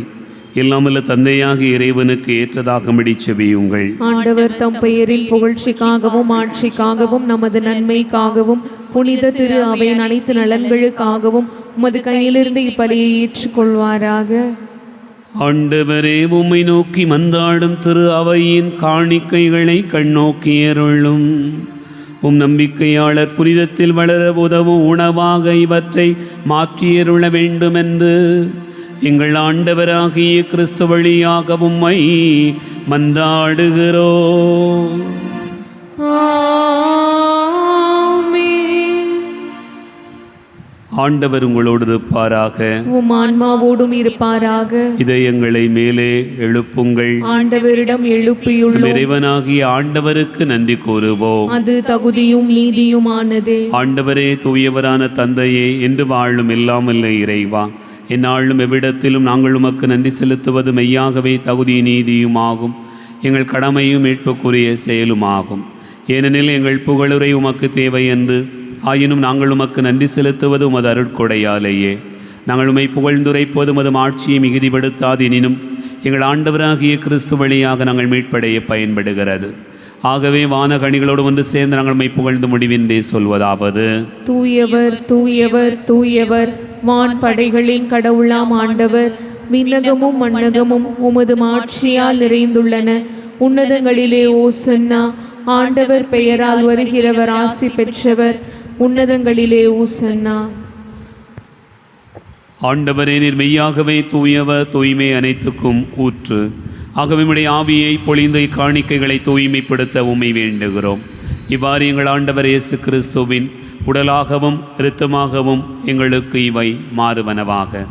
எல்லாமல்ல தந்தையாகிய இறைவனுக்கு ஏற்றதாகும்படி செபியுங்கள். ஆண்டவர் தம் பெயரின் புகழ்ச்சிக்காகவும் ஆட்சிக்காகவும் நமது நன்மைக்காகவும் புனித திரு அவையின் அனைத்து நலன்களுக்காகவும் உமது கையிலிருந்து இப்பலியை ஏற்றுக்கொள்வாராக. ஆண்டவரே, உம்மை நோக்கி மன்றாடும் திரு அவையின் காணிக்கைகளை கண்ணோக்கியருளும். உம் நம்பிக்கையாளர் புனிதத்தில் வளர உதவும் உணவாக இவற்றை மாற்றியருள வேண்டுமென்று எங்கள் ஆண்டவராகிய கிறிஸ்து வழியாக உம்மை மன்றாடுகிறோம். ஆண்டவர் உங்களோடு இருப்பாராக, உம் ஆன்மாவோடும் இருப்பாராக. இதயங்களை மேலே எழுப்புங்கள். ஆண்டவரிடம் எழுப்பியுள்ளோம். இறைவனாகிய ஆண்டவருக்கு நன்றி கூறுவோம். அது தகுதியும் நீதியுமானதே. ஆண்டவரே, தூயவரான தந்தையே, என்று வாழும் எல்லாமல்ல இறைவா, எந்நாளும் எவ்விடத்திலும் நாங்கள் உமக்கு நன்றி செலுத்துவது மெய்யாகவே தகுதி நீதியுமாகும், எங்கள் கடமையும் மீட்புக்குரிய செயலுமாகும். ஏனெனில் எங்கள் புகழுரை உமக்கு தேவை என்று, ஆயினும் நாங்கள் உமக்கு நன்றி செலுத்துவது உமது அருட்கொடையாலேயே. நாங்கள் உம்மை புகழ்ந்துரைப்பது உமது ஆட்சியை மிகுதிப்படுத்தாது, எனினும் எங்கள் ஆண்டவராகிய கிறிஸ்து வழியாக நாங்கள் மீட்படைய பயன்படுகிறது. ஆகவே வானகணிகளோடு ஒன்று சேர்ந்து நாங்கள் உம்மை புகழ்ந்து முடிவின்றே சொல்வதாவது: தூயவர் தூயவர் தூயவர், வான் படைகளின் கடவுளாம் ஆண்டவர். விண்ணகமும் மண்ணகமும் உமது ஆட்சியால் நிறைந்துள்ளன. உன்னதங்களிலே ஓசன்னா. ஆண்டவர் பெயரால் வருகிறவர் ஆசி பெற்றவர். உன்னதங்களிலே ஓசன்னா. ஆண்டவரே, நீர் மெய்யாகவே தூயவர், தூய்மை அனைத்துக்கும் ஊற்று. ஆகவே உம்முடைய ஆவியை பொழிந்து இக்காணிக்கைகளை தூய்மைப்படுத்த உம்மை வேண்டுகிறோம். இவ்வாறு எங்கள் ஆண்டவர் இயேசு கிறிஸ்துவின் உடலாகவும் இரத்தமாகவும் எங்களுக்கு இவை மாறுவனவாக.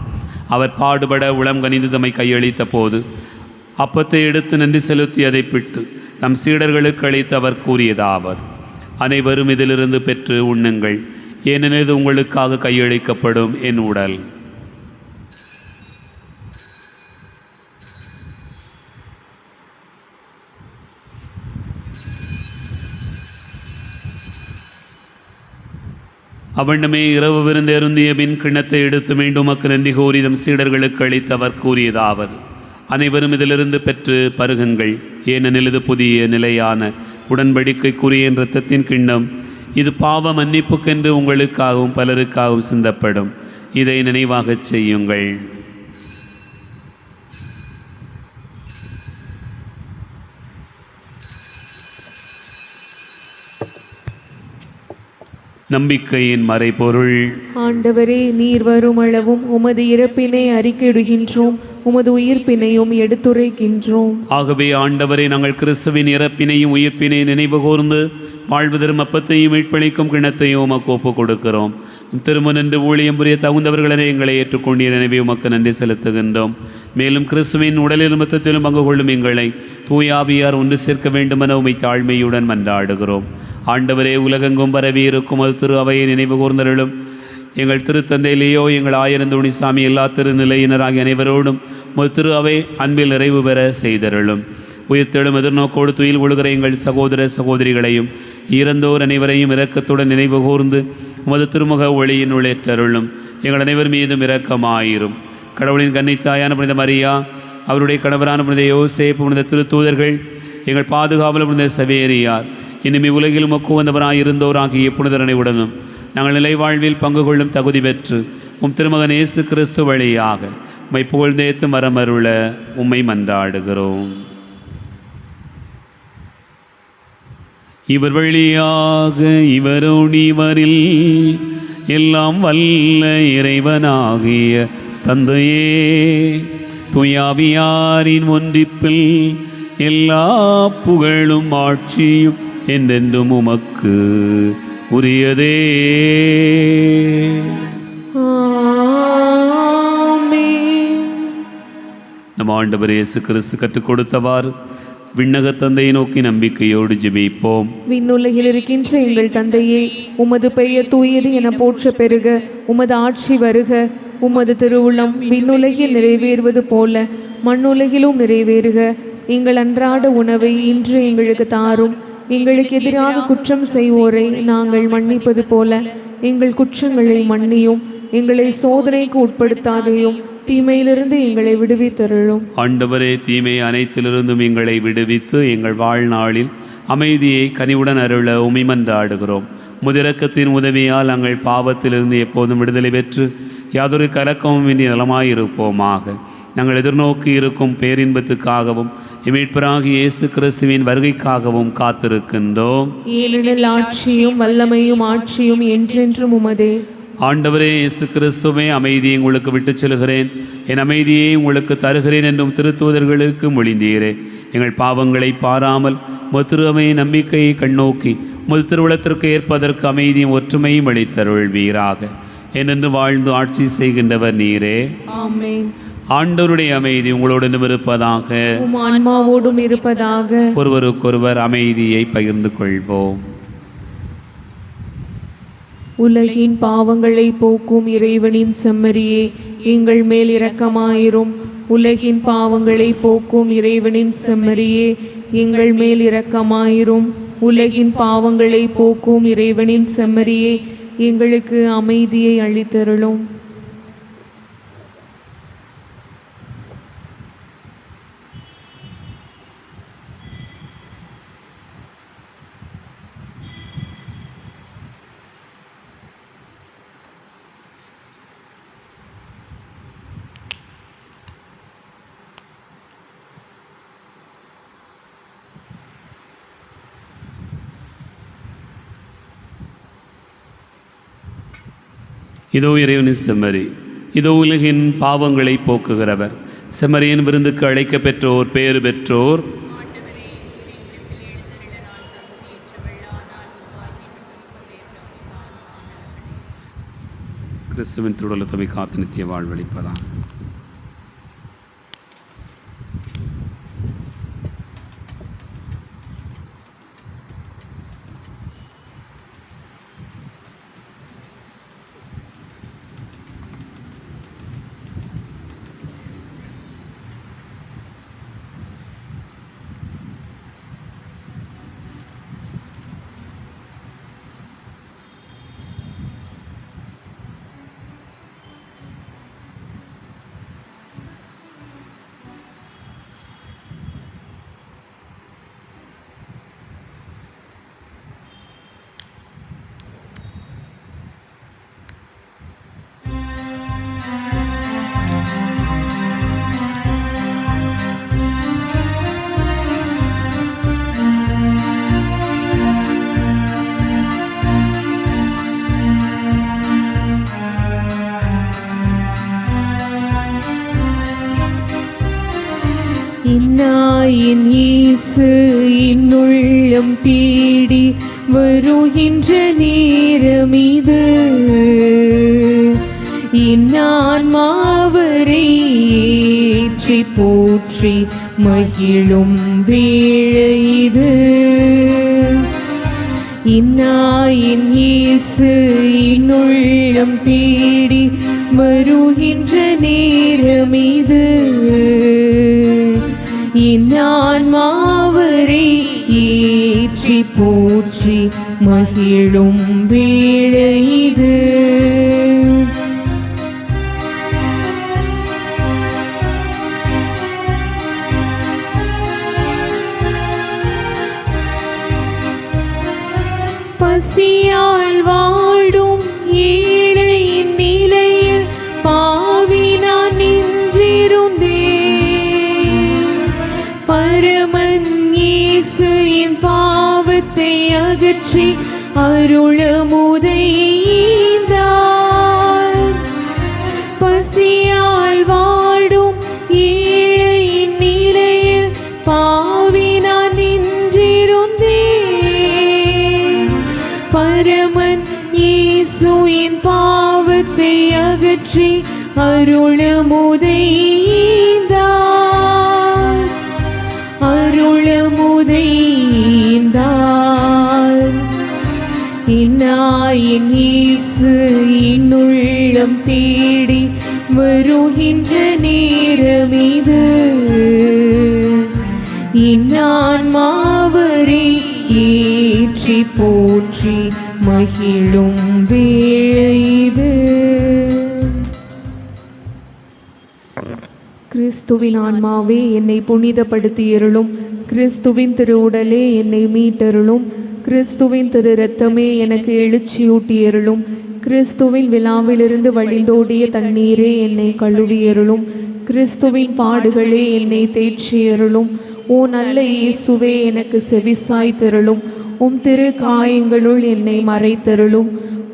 அவர் பாடுபட உளம் கனிந்து தம்மை கையளித்த போது அப்பத்தை எடுத்து நன்றி செலுத்தி அதை பிட்டு தம் சீடர்களுக்கு அளித்து அவர் கூறியதாவது: அனைவரும் இதிலிருந்து பெற்று உண்ணுங்கள், ஏனெனில் இது உங்களுக்காக கையளிக்கப்படும் என் உடல். அவண்ணமே இரவு விருந்து அருந்திய பின் கிண்ணத்தை எடுத்து மீண்டும் உமக்கு நன்றி கூறி தம் சீடர்களுக்கு அளித்து அவர் கூறியதாவது: அனைவரும் இதிலிருந்து பெற்று பருகுங்கள், ஏனெனில் இது புதிய நிலையான உடன்படிக்கைக்குரிய என் இரத்தத்தின் கிண்ணம். இது பாவ மன்னிப்புக்கென்று உங்களுக்காகவும் பலருக்காகவும் சிந்தப்படும். இதை நினைவாகச் செய்யுங்கள். நம்பிக்கையின் மறைபொருள். ஆண்டவரே, நீர் வரும் அளவும் உமது இறப்பினை அறிக்கையிடுகின்றோம், உமது உயிர்ப்பினையும் எடுத்துரைக்கின்றோம். ஆகவே ஆண்டவரே, நாங்கள் கிறிஸ்துவின் இறப்பினையும் உயிர்ப்பினையும் நினைவு கூர்ந்து வாழ்வு தரும் அப்பத்தையும் மீட்பளிக்கும் கிண்ணத்தையும் உமக்கு ஒப்புக் கொடுக்கிறோம். திருமணன்று ஊழியம் புரிய தகுந்தவர்களென எங்களை ஏற்றுக்கொண்டிய நினைவை உமக்கு நன்றி செலுத்துகின்றோம். மேலும் கிறிஸ்துவின் உடலிலும் மொத்தத்திலும் பங்கு கொள்ளும் எங்களை தூயாவியார் ஒன்று சேர்க்க வேண்டுமென உமை தாழ்மையுடன் மன்றாடுகிறோம். ஆண்டவரே, உலகெங்கும் பரவி இருக்கும் அது திரு அவையை நினைவு கூர்ந்தருளும். எங்கள் திருத்தந்தையிலேயோ எங்கள் ஆயிரந்தோணிசாமி எல்லா திருநிலையினராகிய அனைவரோடும் திரு அவை அன்பில் நிறைவு பெற செய்தருளும். உயிர்த்தெழும் எதிர்நோக்கோடு துயில் ஒழுகிற எங்கள் சகோதர சகோதரிகளையும் இறந்தோர் அனைவரையும் இரக்கத்துடன் நினைவு கூர்ந்து உமது திருமுக ஒளியின் உள்ளேற்றருளும். எங்கள் அனைவர் மீதும் இரக்கமாயிரும். கடவுளின் கன்னித்தாயான புனித மரியா, அவருடைய கணவரான புனித யோசேப்பு, புனித திருத்தூதர்கள், எங்கள் பாதுகாவலர் புனித சவேரியார், இனிமே உலகில் மக்குவந்தவராயிருந்தோராகிய புனிதரனைவுடனும் நாங்கள் நிலை வாழ்வில் பங்கு கொள்ளும் தகுதி பெற்று உம் திருமகன் இயேசு கிறிஸ்து வழியாக உம்மை புகழ்ந்தேத்து மரமருள உம்மை மன்றாடுகிறோம். இவர் வழியாக இவரோடு இவரில் எல்லாம் வல்ல இறைவனாகிய தந்தையே, துயாவியாரின் ஒன்றிப்பில் எல்லா புகழும் ஆட்சியும் என்றென்றும் உமக்கு உரியதே. நம் ஆண்டவர் இயேசு கிறிஸ்து கற்றுக் கொடுத்தவாறு விண்ணக தந்தையை நோக்கி நம்பிக்கையோடு ஜெபிப்போம். விண்ணுலகில் இருக்கின்ற எங்கள் தந்தையே, உமது பெயர் தூயது என போற்ற பெருக, உமது ஆட்சி வருக, உமது திருவுளம் விண்ணுலகில் நிறைவேறுவது போல மண்ணுலகிலும் நிறைவேறுக. எங்கள் அன்றாட உணவை இன்று எங்களுக்கு தாரும். எங்களுக்கு எதிராக குற்றம் செய்வோரை நாங்கள் மன்னிப்பது போல எங்கள் குற்றங்களை மன்னியும். எங்களை சோதனைக்கு உட்படுத்தாதையும், தீமையிலிருந்து எங்களை விடுவித்தருளும். ஆண்டவரே, தீமை அனைத்திலிருந்தும் எங்களை விடுவித்து எங்கள் வாழ்நாளில் அமைதியை கனிவுடன் அருள உம்மை மன்றாடுகிறோம். முதிரக்கத்தின் உதவியால் நாங்கள் பாவத்திலிருந்து எப்போதும் விடுதலை பெற்று யாதொரு கலக்கமும் இன்றி நலமாயிருப்போமாக. நாங்கள் எதிர்நோக்கி இருக்கும் பேரின்பத்துக்காகவும் மீட்பராகிய இயேசு கிறிஸ்துவின் வருகைக்காகவும் காத்திருக்கின்றோம். ஏனெனில் ஆட்சியும் வல்லமையும் ஆட்சியும் என்றென்றும் உமதே. ஆண்டவரே இயேசு கிறிஸ்துவே, அமைதியை உங்களுக்கு விட்டுச் செல்கிறேன், என் அமைதியை உங்களுக்கு தருகிறேன் என்றும் திருத்தூதர்களுக்கு மொழிந்தீரே. எங்கள் பாவங்களை பாராமல் முத்திருவை நம்பிக்கையை கண்ணோக்கி முது திருவுளத்திற்கு ஏற்பதற்கு அமைதியும் ஒற்றுமையும் அளித்தருள்வீராக. ஏனென்று வாழ்ந்து ஆட்சி செய்கின்றவர் நீரே. ஆமென். ஆண்டவருடைய அமைதி உங்களோடு இருப்பதாக, உம் ஆன்மாவோடும் இருப்பதாக. ஒருவருக்கொருவர் அமைதியை பகிர்ந்து கொள்வோம். உலகின் பாவங்களை போக்கும் இறைவனின் செம்மறியே, எங்கள் மேல் இரக்கமாயிரும். உலகின் பாவங்களை போக்கும் இறைவனின் செம்மறியே, எங்கள் மேல் இரக்கமாயிரும். உலகின் பாவங்களை போக்கும் இறைவனின் செம்மறியே, எங்களுக்கு அமைதியை அளித்தருளும். இதோ இறைவனின் செம்மறி, இதோ உலகின் பாவங்களை போக்குகிறவர். செம்மறியின் விருந்துக்கு அழைக்க பெற்றோர் பேறு பெற்றோர். கிறிஸ்துவின் திருவுளத்தை காத்து நித்திய வாழ்வளிப்பதான். இயேசு என்னுள்ளம் தேடி வருகின்ற நேரம் இது. இன்னான்மாவரை ஏற்றி போற்றி மகிழும் வேளை இது. இன்னாயின் இயேசு என்னுள்ளம் தேடி வருகின்ற நேரம் இது. இன்னான்மாவரை ஏற்றி போற்றி மகிழும் வேளை இது. பசியால் வாடும் ஏழையின் நிலையில் பாவி நான் நின்றிருந்தேன். பரமன் இயேசு என் பாவத்தை அகற்றி அருளமுதைந்தார். பசியால் வாடும் ஏழையின் நிலையில் பாவி நான் நின்றிருந்தேன். பரமன் இயேசு என் பாவத்தை அகற்றி அருளமுதைந்தார். அருளமுதைந்தார். இன்னாயின் இயேசு என்னுள்ளம் தேடி வருகின்ற நேரம் இது. இன்னான்மாவரை ஏற்றி போற்றி மகிழும் வேளை இது. கிறிஸ்துவின் ஆன்மாவே என்னை புனிதப்படுத்தியருளும். கிறிஸ்துவின் திருவுடலே என்னை மீட்டருளும். கிறிஸ்துவின் திரு இரத்தமே எனக்கு எழுச்சியூட்டியருளும். கிறிஸ்துவின் விழாவிலிருந்து வழிந்தோடிய தண்ணீரே என்னை கழுவியருளும். கிறிஸ்துவின் பாடுகளே என்னை தேற்றியருளும். ஓ நல்ல இயேசுவே எனக்கு செவிசாய்த்தருளும். உம் திரு காயங்களுள் என்னை மறைத்தருளும்.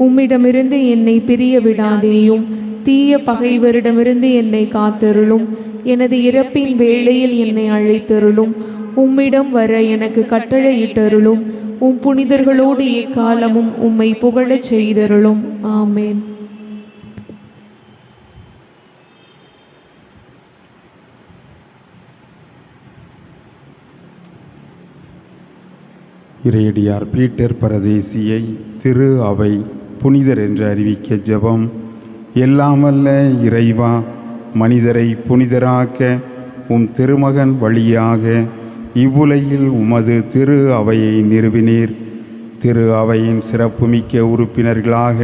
உம்மிடமிருந்து என்னை பிரிய விடாதேயும். தீய பகைவரிடமிருந்து என்னை காத்தருளும். எனது இறப்பின் வேளையில் என்னை அழைத்தருளும். உம்மிடம் வர எனக்கு கட்டளையிட்டருளும். உம் புனிதர்களோடு எக்காலமும் உம்மை புகழச் செய்தருளும். ஆமேன். இறையடியார் பீட்டர் பரதேசியை திரு அவை புனிதர் என்று அறிவிக்க ஜெபம். எல்லாமல்ல இறைவா, மனிதரை புனிதராக்க உம் திருமகன் வழியாக இவ்வுலகில் உமது திரு அவையை நிறுவினீர். திரு அவையின் சிறப்புமிக்க உறுப்பினர்களாக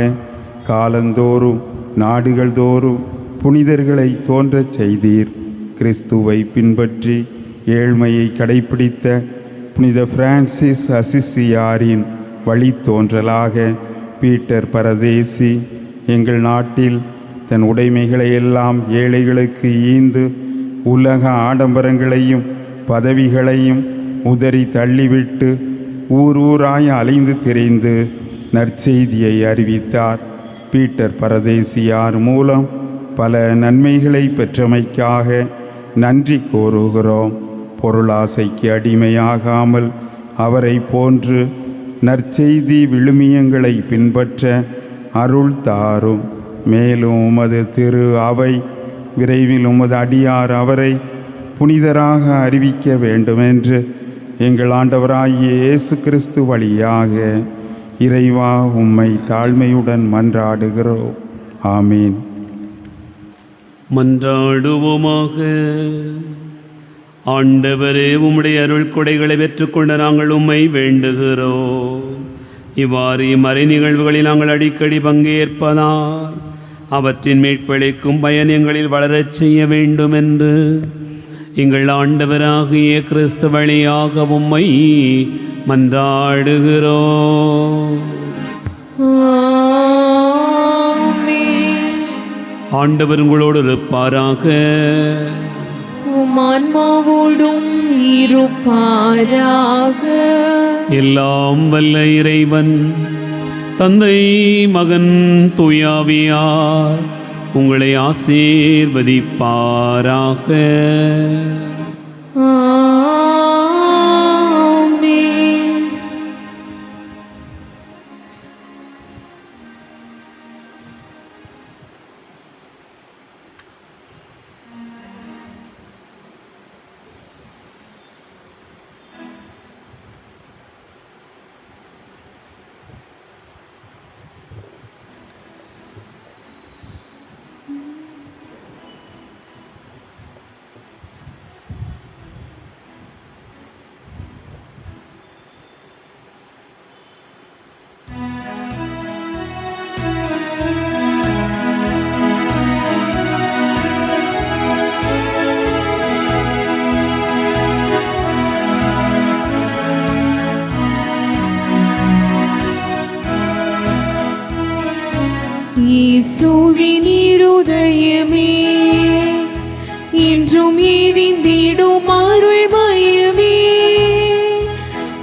காலந்தோறும் நாடுகள் தோறும் புனிதர்களை தோன்றச் செய்தீர். கிறிஸ்துவை பின்பற்றி ஏழ்மையை கடைப்பிடித்த புனித பிரான்சிஸ் அசிசியாரின் வழித்தோன்றலாக பீட்டர் பரதேசி எங்கள் நாட்டில் தன் உடைமைகளை எல்லாம் ஏழைகளுக்கு ஈந்து உலக ஆடம்பரங்களையும் பதவிகளையும் உதறி தள்ளிவிட்டு ஊர் ஊராய் அலைந்து திரிந்து நற்செய்தியை அறிவித்தார். பீட்டர் பரதேசியார் மூலம் பல நன்மைகளை பெற்றமைக்காக நன்றி கூறுகிறோம். பொருளாசைக்கு அடிமையாகாமல் அவரை போன்று நற்செய்தி விழுமியங்களை பின்பற்ற அருள் தாரும். மேலும் உமது திரு அவை விரைவில் உமது அடியார் அவரை புனிதராக அறிவிக்க வேண்டுமென்று எங்கள் ஆண்டவராகிய இயேசு கிறிஸ்து வழியாக இறைவா உம்மை தாழ்மையுடன் மன்றாடுகிறோம். ஆமீன். மன்றாடுவோமாக. ஆண்டவரே, உம்முடைய அருள் கொடைகளை பெற்றுக்கொண்ட நாங்கள் உம்மை வேண்டுகிறோம். இவ்வாறு மறை நிகழ்வுகளில் நாங்கள் அடிக்கடி பங்கேற்பதால் அவற்றின் மேற்பளிக்கும் பயன் எங்களில் வளரச் செய்ய வேண்டும் என்று எங்கள் ஆண்டவராகிய கிறிஸ்து வழியாக உம்மை மன்றாடுகிறோம். ஆண்டவர் உங்களோடு இருப்பாராக. ஆன்மாவோடும் இருப்பாராக. எல்லாம் வல்ல இறைவன் தந்தை, மகன், தூயாவியார் உங்களை ஆசீர்வதிப்பாராக. ஆமென். இயேசுவின் இருதயமே இன்றும் எரிந்திடும் அருள்மயமே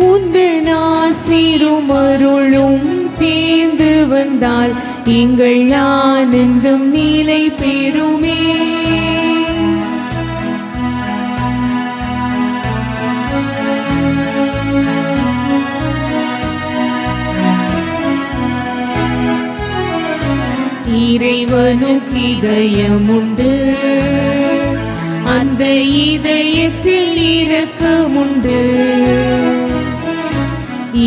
உந்தன் ஆசீரும் அருளும் சேர்ந்து வந்தால் எங்கள் ஆனந்தம் நிலை பெறுமே. இறைவனுக்கு இதயமுண்டு, அந்த இதயத்தில் இரக்கமுண்டு.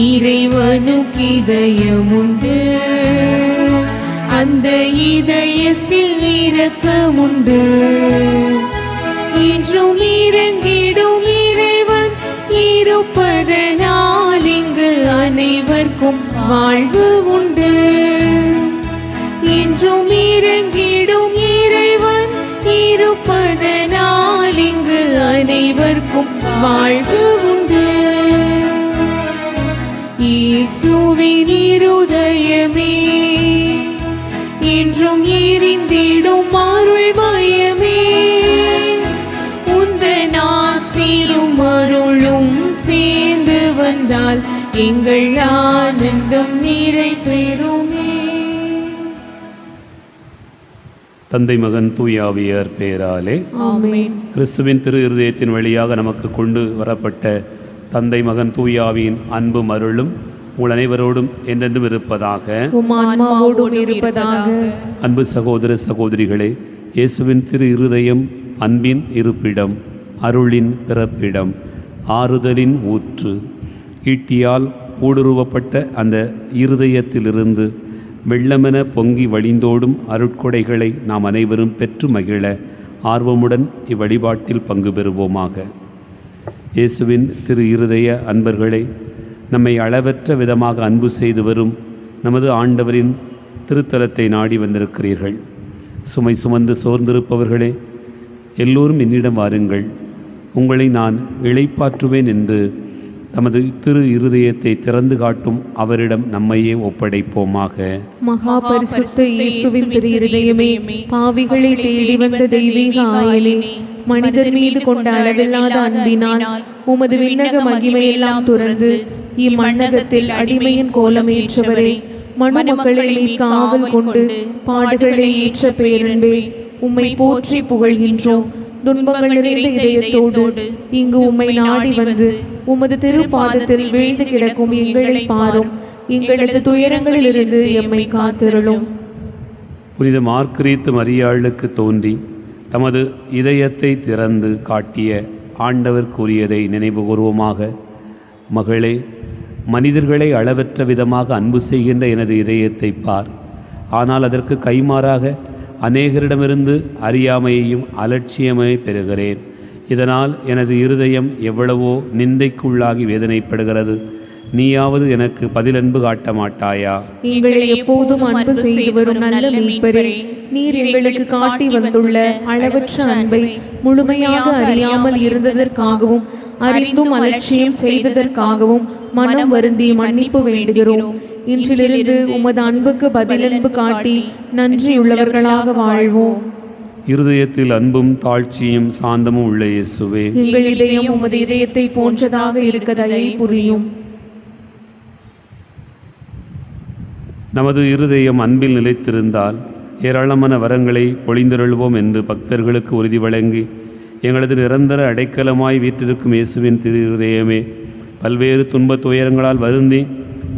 இறைவனுக்கு இதயமுண்டு, அந்த இதயத்தில் இரக்கமுண்டு. இன்றும் இறங்கிடும் இறைவன் இருப்பதனால் இங்கு அனைவருக்கும் வாழ்வு உண்டு. இன்றும் இறங்கிடும் இறைவன் இருப்பதனால் இங்கு அனைவருக்கும் வாழ்வு உண்டு. இயேசுவின் இருதயமே இன்றும் எரிந்திடும் அருள்மயமே உந்தன் ஆசீரும் அருளும் சேர்ந்து வந்தால் எங்கள் ஆனந்தம் நிறை பெறுமே. தந்தை மகன் தூயாவியர் பெயராலே ஆமென். கிறிஸ்துவின் திரு இருதயத்தின் வழியாக நமக்கு கொண்டு வரப்பட்ட தந்தை மகன் தூயாவியின் அன்பும் அருளும் உங்கள் அனைவரோடும் என்றென்றும் இருப்பதாக. உம் ஆன்மாவோடும் இருப்பதாக. அன்பு சகோதர சகோதரிகளே, இயேசுவின் திரு இருதயம் அன்பின் இருப்பிடம், அருளின் பிறப்பிடம், ஆறுதலின் ஊற்று. ஈட்டியால் ஊடுருவப்பட்ட அந்த இருதயத்திலிருந்து வெள்ளமென பொங்கி வழிந்தோடும் அருட்கொடைகளை நாம் அனைவரும் பெற்று மகிழ ஆர்வமுடன் இவ்வழிபாட்டில் பங்கு பெறுவோமாக. இயேசுவின் திரு இருதய அன்பர்களை, நம்மை அளவற்ற விதமாக அன்பு செய்து வரும் நமது ஆண்டவரின் திருத்தலத்தை நாடி வந்திருக்கிறீர்கள். சுமை சுமந்து சோர்ந்திருப்பவர்களே, எல்லோரும் என்னிடம் வாருங்கள், உங்களை நான் இளைப்பாற்றுவேன் என்று தமது திரு இருதயத்தை திறந்து காட்டும் அவரிடம் நம்மையே ஒப்படைப்போமாக. மகா பரிசுத்த இயேசுவின் திரு இருதயமே, பாவிகளை தேடி வந்த தெய்வீக ஆயலே, மனிதர் மீது கொண்ட அளவில்லாத அன்பினால் உமது விண்ணக மகிமையெல்லாம் துறந்து இம்மண்ணகத்தில் அடிமையின் கோலமேற்றவரே, மனு மக்களை மீட்க ஆவல் கொண்டு பாடுகளை ஏற்ற பேரன்பே, உம்மை போற்றி புகழ்கின்றோம். துன்பங்கள் நிறைந்த இதயத்தோடு இங்கு உம்மை நாடி வந்து உமது திருப்பாதத்தில் வீழ்ந்து கிடக்கும் எங்களை பாரும். எங்களது துயரங்களிலிருந்து எம்மை காத்திருளும். புனித மார்கரீத்து மரியாளுக்கு தோன்றி தமது இதயத்தை திறந்து காட்டிய ஆண்டவர் கூறியதை நினைவு கூர்வோமாக. மகளே, மனிதர்களை அளவற்ற விதமாக அன்பு செய்கின்ற எனது இதயத்தை பார். ஆனால் அதற்கு கைமாறாக அநேகரிடமிருந்து அறியாமையையும் அலட்சியமே பெறுகிறேன். இதனால் எனது இருதயம் எவ்வளவோ நிந்தைக்குள்ளாகி வேதனைப்படுகிறது. நீயாவது எனக்கு பதிலன்பு காட்ட மாட்டாயா? எங்களை எப்போதும் அன்பு செய்து வரும் நல்ல மீட்பரே, நீர் எங்களுக்கு காட்டி வந்துள்ள அளவற்ற அன்பை முழுமையாக அறியாமல் இருந்ததற்காகவும் அறிந்தும் அலட்சியம் செய்ததற்காகவும் மனம் வருந்தி மன்னிப்பு வேண்டுகிறோம். இன்றிலிருந்து உமது அன்புக்கு பதிலன்பு காட்டி நன்றியுள்ளவர்களாக வாழ்வோம். இருதயத்தில் அன்பும் தாழ்ச்சியும் சாந்தமும் உள்ள இயேசுவே, எங்கள் இதயம் உமது இதயத்தை போன்றதாக இருக்க தயை புரியும். நமது இருதயம் அன்பில் நிலைத்திருந்தால் ஏராளமான வரங்களை பொழிந்தருள்வோம் என்று பக்தர்களுக்கு உறுதி வழங்கி எங்களது நிரந்தர அடைக்கலமாய் வீற்றிருக்கும் இயேசுவின் திரு இருதயமே, பல்வேறு துன்பத் துயரங்களால் வருந்தி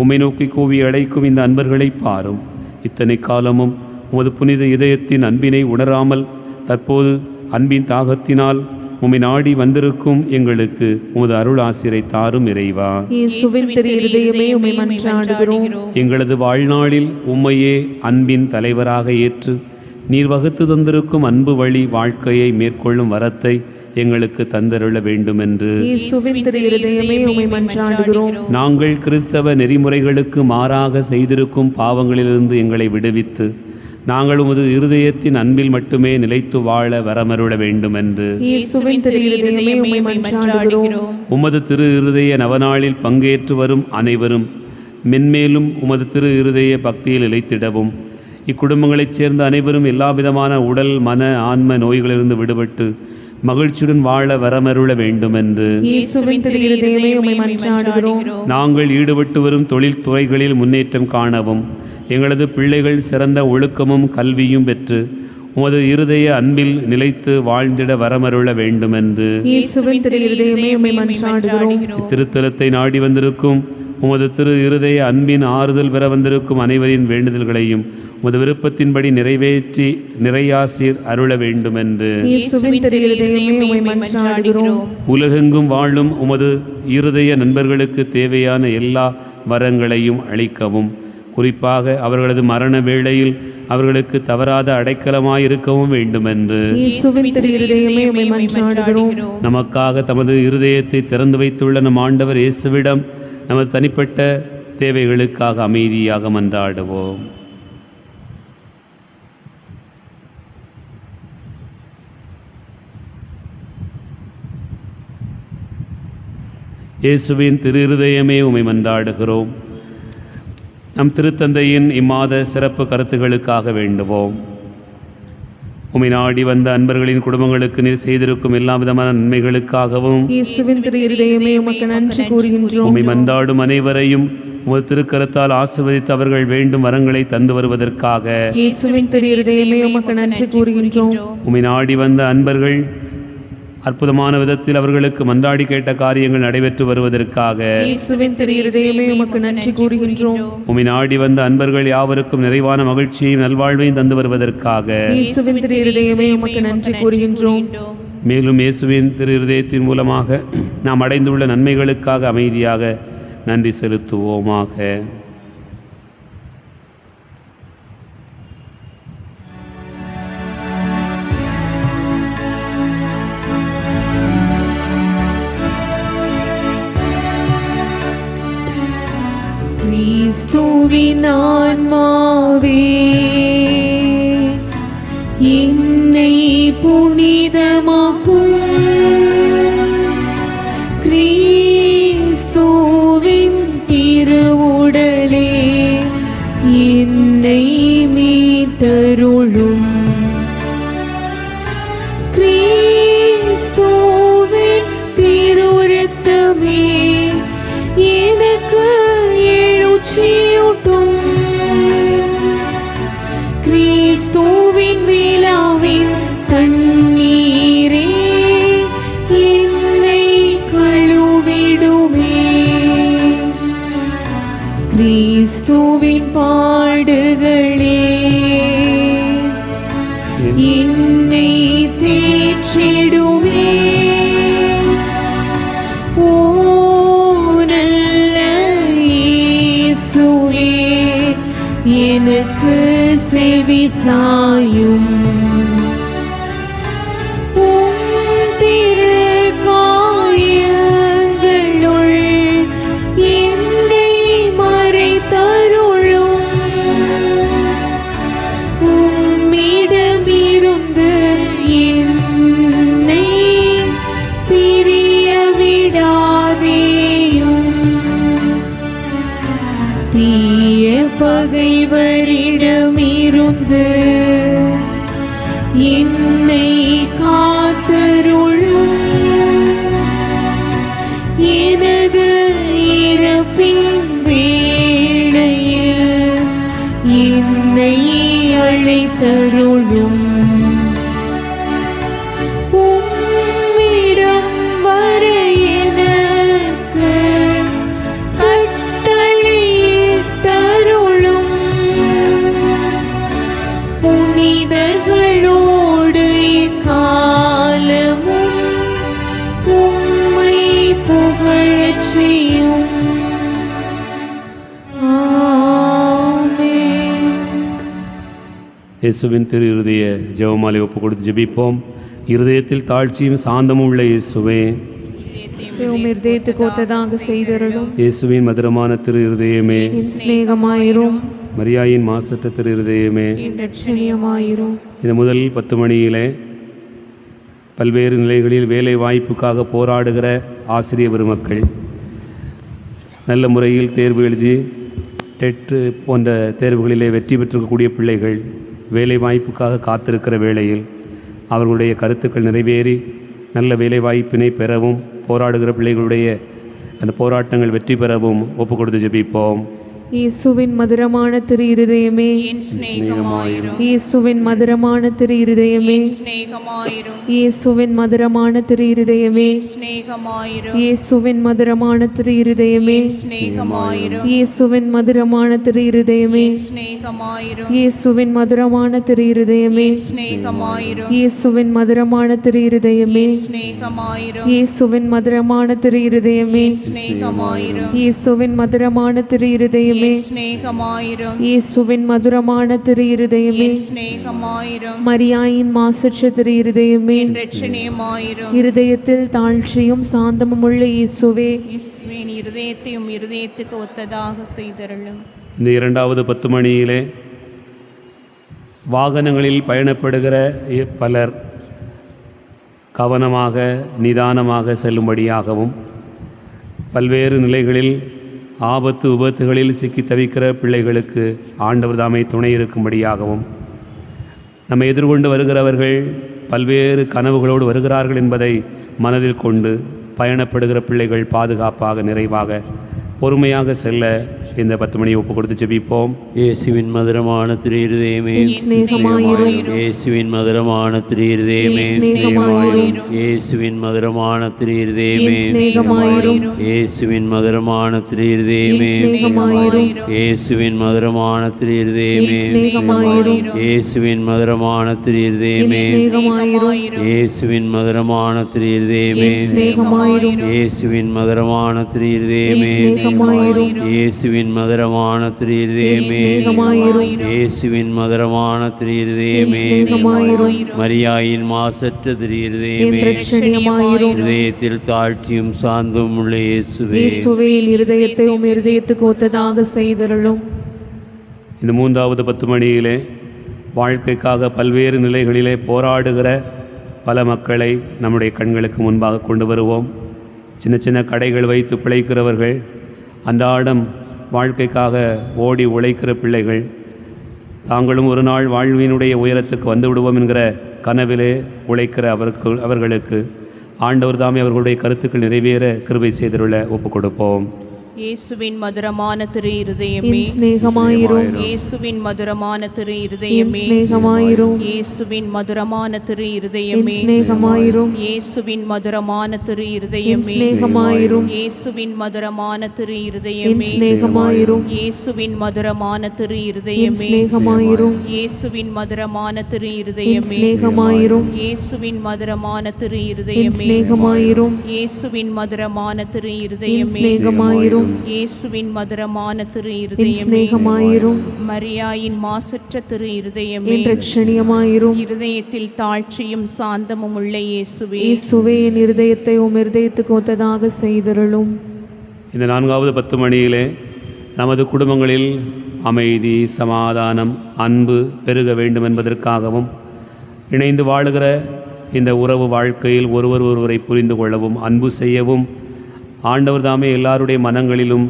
உம்மை நோக்கி கூவி அழைக்கும் இந்த அன்பர்களை பாரும். இத்தனை காலமும் உமது புனித இதயத்தின் அன்பினை உணராமல் தற்போது அன்பின் தாகத்தினால் உம்மை நாடி வந்திருக்கும் எங்களுக்கு உமது அருள் ஆசிரை தாரும் இறைவா. இயேசுவின் திரு இருதயமே, உம்மை மன்றாடுகிறோம். எங்களது வாழ்நாளில் உம்மையே அன்பின் தலைவராக ஏற்று நீர் வகுத்து தந்திருக்கும் அன்பு வழி வாழ்க்கையை மேற்கொள்ளும் வரத்தை எங்களுக்கு தந்தருள வேண்டுமென்று இயேசுவின் திரு இருதயமே, உம்மை மன்றாடுகிறோம். நாங்கள் கிறிஸ்தவ நெறிமுறைகளுக்கு மாறாக செய்திருக்கும் பாவங்களிலிருந்து எங்களை விடுவித்து நாங்கள் உமது இருதயத்தின் அன்பில் மட்டுமே நிலைத்து வாழ வரமருள வேண்டுமென்று இயேசுவின் திரு இருதயமே, உம்மை மன்றாடுகிறோம். உமது திரு இருதய நவநாளில் பங்கேற்று வரும் அனைவரும் மென்மேலும் உமது திரு இருதய பக்தியில் நிலைத்திடவும் இக்குடும்பங்களைச் சேர்ந்த அனைவரும் எல்லா விதமான உடல் மன ஆன்ம நோய்களிலிருந்து விடுபட்டு மகிழ்ச்சியுடன் வாழ வரமருள வேண்டுமென்று இயேசுவின் திரு இருதயமே உம்மை மன்றாடுகிறோம். நாங்கள் ஈடுபட்டு வரும் தொழில் துறைகளில் முன்னேற்றம் காணவும் எங்களது பிள்ளைகள் சிறந்த ஒழுக்கமும் கல்வியும் பெற்று உமது இருதய அன்பில் நிலைத்து வாழ்ந்திட வரமருள வேண்டுமென்று இயேசுவின் திரு இருதயமே உம்மை மன்றாடுகிறோம். இத்திருத்தலத்தை நாடி வந்திருக்கும் உமது திரு இருதய அன்பின் ஆறுதல் பெற வந்திருக்கும் அனைவரின் வேண்டுதல்களையும் உமது விருப்பத்தின்படி நிறைவேற்றி நிறையாசீர் அருள வேண்டுமென்று இயேசுவின் திரு இருதயமே உம்மை மன்றாடுகிறோம். உலகெங்கும் வாழும் உமது இருதய நண்பர்களுக்கு தேவையான எல்லா வரங்களையும் அளிக்கவும், குறிப்பாக அவர்களது மரண வேளையில் அவர்களுக்கு தவறாத அடைக்கலமாயிருக்கவும் வேண்டுமென்று இயேசுவின் திரு இருதயமே உம்மை மன்றாடுகிறோம். நமக்காக தமது இருதயத்தை திறந்து வைத்துள்ள நம் ஆண்டவர் இயேசுவிடம் நமது தனிப்பட்ட தேவைகளுக்காக அமைதியாக மன்றாடுவோம். இயேசுவின் திரு இருதயமே உம்மை மன்றாடுகிறோம். நம் திருத்தந்தையின் இம்மாத சிறப்பு கருத்துகளுக்காக வேண்டுவோம். உம்மை நாடி வந்த அன்பர்களின் குடும்பங்களுக்கு நீர் செய்திருக்கும் எல்லா விதமான நன்மைகளுக்காகவும் இயேசுவின் திரு இருதயமே உமக்கு நன்றி கூறுகின்றோம். உம்மை மன்றாடும் அனைவரையும் உமது திருக்கரத்தால் ஆசீர்வதித்து அவர்கள் வேண்டும் வரங்களை தந்து வருவதற்காக இயேசுவின் திரு இருதயமே உமக்கு நன்றி கூறுகின்றோம். உம்மை நாடி வந்த அன்பர்கள் அற்புதமான விதத்தில் அவர்களுக்கு மன்றாடி கேட்ட காரியங்கள் நடைபெற்று வருவதற்காக இயேசுவின் திரு இருதயமே உமக்கு நன்றி கூறுகின்றோம். உம்மை நாடி வந்த அன்பர்கள் யாவருக்கும் நிறைவான மகிழ்ச்சியையும் நல்வாழ்வையும் தந்து வருவதற்காக இயேசுவின் திரு இருதயமே உமக்கு நன்றி கூறுகின்றோம். மேலும் இயேசுவின் திரு இருதயத்தின் மூலமாக நாம் அடைந்துள்ள நன்மைகளுக்காக அமைதியாக நன்றி செலுத்துவோமாக. கிறிஸ்துவின் ஆன்மாவே என்னை புனிதமாக்கும். கிறிஸ்துவின் திருவுடலே என்னை மீட்டருளும். கிறிஸ்துவின் திருரத்தமே எனக்கு எழுச்சியூட்டும். கிறிஸ்துவின் விழாவின் தண்ணீரே என்னை கழுவிடுமே. கிறிஸ்துவின் பாடுகளே என்னை தேற்றிடுமே. ஓ நல்ல இயேசுவே, எனக்கு செவி சாயும். உம் திரு காயங்களுள் என்னை மறைத்தருளும். உம்மிடமிருந்து என்னை பிரிய விடாதேயும். தீய பகைவரிடமிருந்து என்னை காத்தருளும். எனது இறப்பின் வேளையில் என்னை அழைத்தருளும். உம்மிடம் வர எனக்கு கட்டளையிட்டருளும். புனிதர்களோடு காலமும் உம்மை புகழச் செய்யும். ஆமென். இயேசுவின் திரு இருதய ஜெபமாலை ஒப்பு கொடுத்து ஜெபிப்போம். இருதயத்தில் தாழ்ச்சியும் சாந்தமும் உள்ள இயேசுவே, உம் இருதயத்துக்கு ஒத்ததாக செய்தருளும். இயேசுவின் மதுரமான திரு இருதயமே, என் சிநேகமாயிரும், மரியாயின் மாசற்ற திரு இருதயமே, என் ரட்சணியமாயிரும். இந்த முதல் 10 மணியிலே பல்வேறு நிலைகளில் வேலை வாய்ப்புக்காக போராடுகிற ஆசிரிய பெருமக்கள், நல்ல முறையில் தேர்வு எழுதி டெட்டு போன்ற தேர்வுகளிலே வெற்றி பெற்றிருக்கக்கூடிய பிள்ளைகள் வேலை வாய்ப்புக்காக காத்திருக்கிற வேளையில் அவர்களுடைய கருத்துக்கள் நிறைவேறி நல்ல வேலை வாய்ப்பினை பெறவும் போராடுகிற பிள்ளைகளுடைய அந்த போராட்டங்கள் வெற்றி பெறவும் ஒப்பு கொடுத்து ஜெபிப்போம். இயேசுவின் மதுரமான திரு இருதயமே, இயேசுவின் மதுரமான திரு இருதயமே, இயேசுவின் மதுரமான திரு இருதயமே, இயேசுவின் மதுரமான திரு இருதயமே, இயேசுவின் மதுரமான திரு இருதயமே, இயேசுவின் மதுரமான திரு இருதயமே, இயேசுவின் மதுரமான திரு இருதயமே, இயேசுவின் மதுரமான திரு இருதயமே, இயேசுவின் மதுரமான திரு இருதயமே, இயேசுவின் மதுரமான திரு இருதயமே, மரியாயின் மாசற்ற திரு இருதயமே, இருதயத்தில் தாழ்ச்சியும் சாந்தமும் உள்ள இயேசுவே, இருதயத்தையும் இருதயத்துக்கு ஒத்ததாக செய்தருளும். இந்த இரண்டாவது 10 மணியிலே வாகனங்களில் பயணப்படுகிற பலர் கவனமாக நிதானமாக செல்லும்படியாகவும் பல்வேறு நிலைகளில் ஆபத்து விபத்துகளில் சிக்கி தவிக்கிற பிள்ளைகளுக்கு ஆண்டவர் தாமே துணை இருக்கும்படியாகவும் நம்மை எதிர்கொண்டு வருகிறவர்கள் பல்வேறு கனவுகளோடு வருகிறார்கள் என்பதை மனதில் கொண்டு பயணப்படுகிற பிள்ளைகள் பாதுகாப்பாக நிறைவாக பொறுமையாக செல்ல இந்த 10 மணியை ஒப்பு கொடுத்து ஜெபிப்போம். இயேசுவின் மதுரமான திரு இருதயமே, இயேசுவின் மதுரமான திரு இருதயமே, இயேசுவின் மதுரமான திரு இருதயமே, இயேசுவின் மதுரமான திரு இருதயமே, இயேசுவின் மதுரமான திரு இருதயமே, இயேசுவின் மதுரமான திரு இருதயமே, இயேசுவின் மதுரமான திரு இருதயமே, இயேசுவின் மதுரமான திரு இருதயமே, இயேசுவின் மதுரமான திரு இருதயமே, இயேசுவின் மதுரமான திரு இருதயமே, மரியாயின் மாசற்ற திரு இருதயமே, இருதயத்தில் தாழ்ச்சியும் சாந்தமும் உள்ள இயேசுவே, இருதயத்தை உம் இருதயத்துக்கு ஒத்ததாக செய்தருளும். இந்த மூன்றாவது 10 மணியிலே வாழ்க்கைக்காக பல்வேறு நிலைகளிலே போராடுகிற பல மக்களை நம்முடைய கண்களுக்கு முன்பாக கொண்டு வருவோம். சின்ன சின்ன கடைகள் வைத்து பிழைக்கிறவர்கள், அன்றாடம் வாழ்க்கைக்காக ஓடி உழைக்கிற பிள்ளைகள், தாங்களும் ஒரு நாள் வாழ்வினுடைய உயரத்துக்கு வந்து விடுவோம் என்கிற கனவிலே உழைக்கிற அவர்களுக்கு ஆண்டவர் தாமே அவர்களுடைய கருத்துக்கள் நிறைவேற கிருபை செய்திருள்ள ஒப்பு கொடுப்போம். இயேசுவின் மதுரமான திரு இருதயமே, ஸ்நேகமாயிரும். இயேசுவின் மதுரமான திரு இருதயமே, ஸ்நேகமாயிரும். இயேசுவின் மதுரமான திரு இருதயமே, ஸ்நேகமாயிரும். இயேசுவின் மதுரமான திரு இருதயமே, ஸ்நேகமாயிரும். இயேசுவின் மதுரமான திரு இருதயமே, ஸ்நேகமாயிரும். இயேசுவின் மதுரமான திரு இருதயமே, ஸ்நேகமாயிரும். இயேசுவின் மதுரமான திரு இருதயமே, ஸ்நேகமாயிரும். இயேசுவின் மதுரமான திரு இருதயமே, ஸ்நேகமாயிரும். இயேசுவின் மதுரமான திரு இருதயமே, ஸ்நேகமாயிரும். இயேசுவின் மதுரமான திரு இருதயமே, ஸ்நேகமாயிரும். மரியாயின் மாசற்ற திரு இருதயமே, இரட்சணியமாயிரும். இருதயத்தில் தாழ்ச்சியும் சாந்தமும் உள்ள இயேசுவே, இயேசுவே என் இருதயத்தை உம் இருதயத்துக்கு ஒத்ததாக செய்தருளும். இந்த 4வது 10 மணியிலே நமது குடும்பங்களில் அமைதி, சமாதானம், அன்பு பெருக வேண்டும் என்பதற்காகவும் இணைந்து வாழுகிற இந்த உறவு வாழ்க்கையில் ஒருவரை புரிந்து கொள்ளவும் அன்பு செய்யவும் ஆண்டவர் தாமே எல்லாருடைய மனங்களிலும்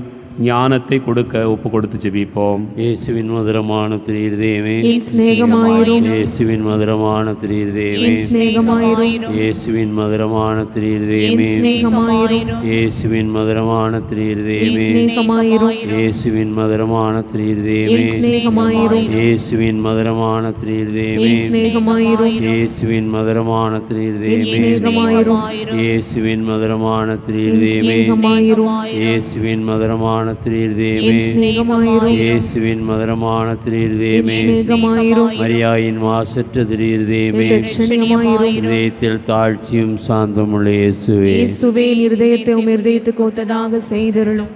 ஞானத்தை கொடுக்க ஒப்பு கொடுத்து ஜெபிப்போம். இயேசுவின் மதுரமான திரு இருதயமே, ஸ்நேகமாயிரும். இயேசுவின் மதுரமான திரு இருதயமே, ஸ்நேகமாயிரும். இயேசுவின் மதுரமான திரு இருதயமே, ஸ்நேகமாயிரும். இயேசுவின் மதுரமான திரு இருதயமே, ஸ்நேகமாயிரும். இயேசுவின் மதுரமான திரு இருதயமே, ஸ்நேகமாயிரும். இயேசுவின் மதுரமான திரு இருதயமே, ஸ்நேகமாயிரும். இயேசுவின் மதுரமான திரு இருதயமே, ஸ்நேகமாயிரும். இயேசுவின் மதுரமான திரு இருதயமே, ஸ்நேகமாயிரும். இயேசுவின் மதுரமான திரு இருதயமே, ஸ்நேகமாயிரும். இயேசுவின் மதுரமான திரு இருதயமே, ஸ்நேகமாயிரும். மரியாயின் மாசற்ற திரு இருதயமே, இரட்சணியமாயிரும். இதயத்தில் தாழ்ச்சியும் சாந்தமுள்ள இயேசுவே, இயேசுவே என் இருதயத்தை உம் இருதயத்துக்கு ஒத்ததாக செய்தருளும்.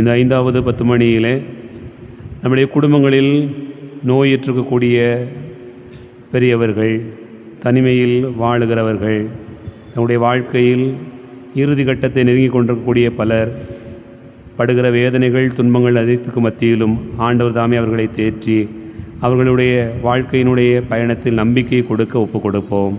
இந்த 5வது 10 மணியிலே நம்முடைய குடும்பங்களில் நோயுற்றிருக்கக்கூடிய பெரியவர்கள், தனிமையில் வாழுகிறவர்கள், நம்முடைய வாழ்க்கையில் இறுதி கட்டத்தை நெருங்கி கொண்டிருக்கக்கூடிய பலர் படுகிற வேதனைகள், துன்பங்கள் அனைத்துக்கு மத்தியிலும் ஆண்டவர் தாமே அவர்களை தேற்றி அவர்களுடைய வாழ்க்கையினுடைய பயணத்தில் நம்பிக்கையை கொடுக்க ஒப்பு கொடுப்போம்.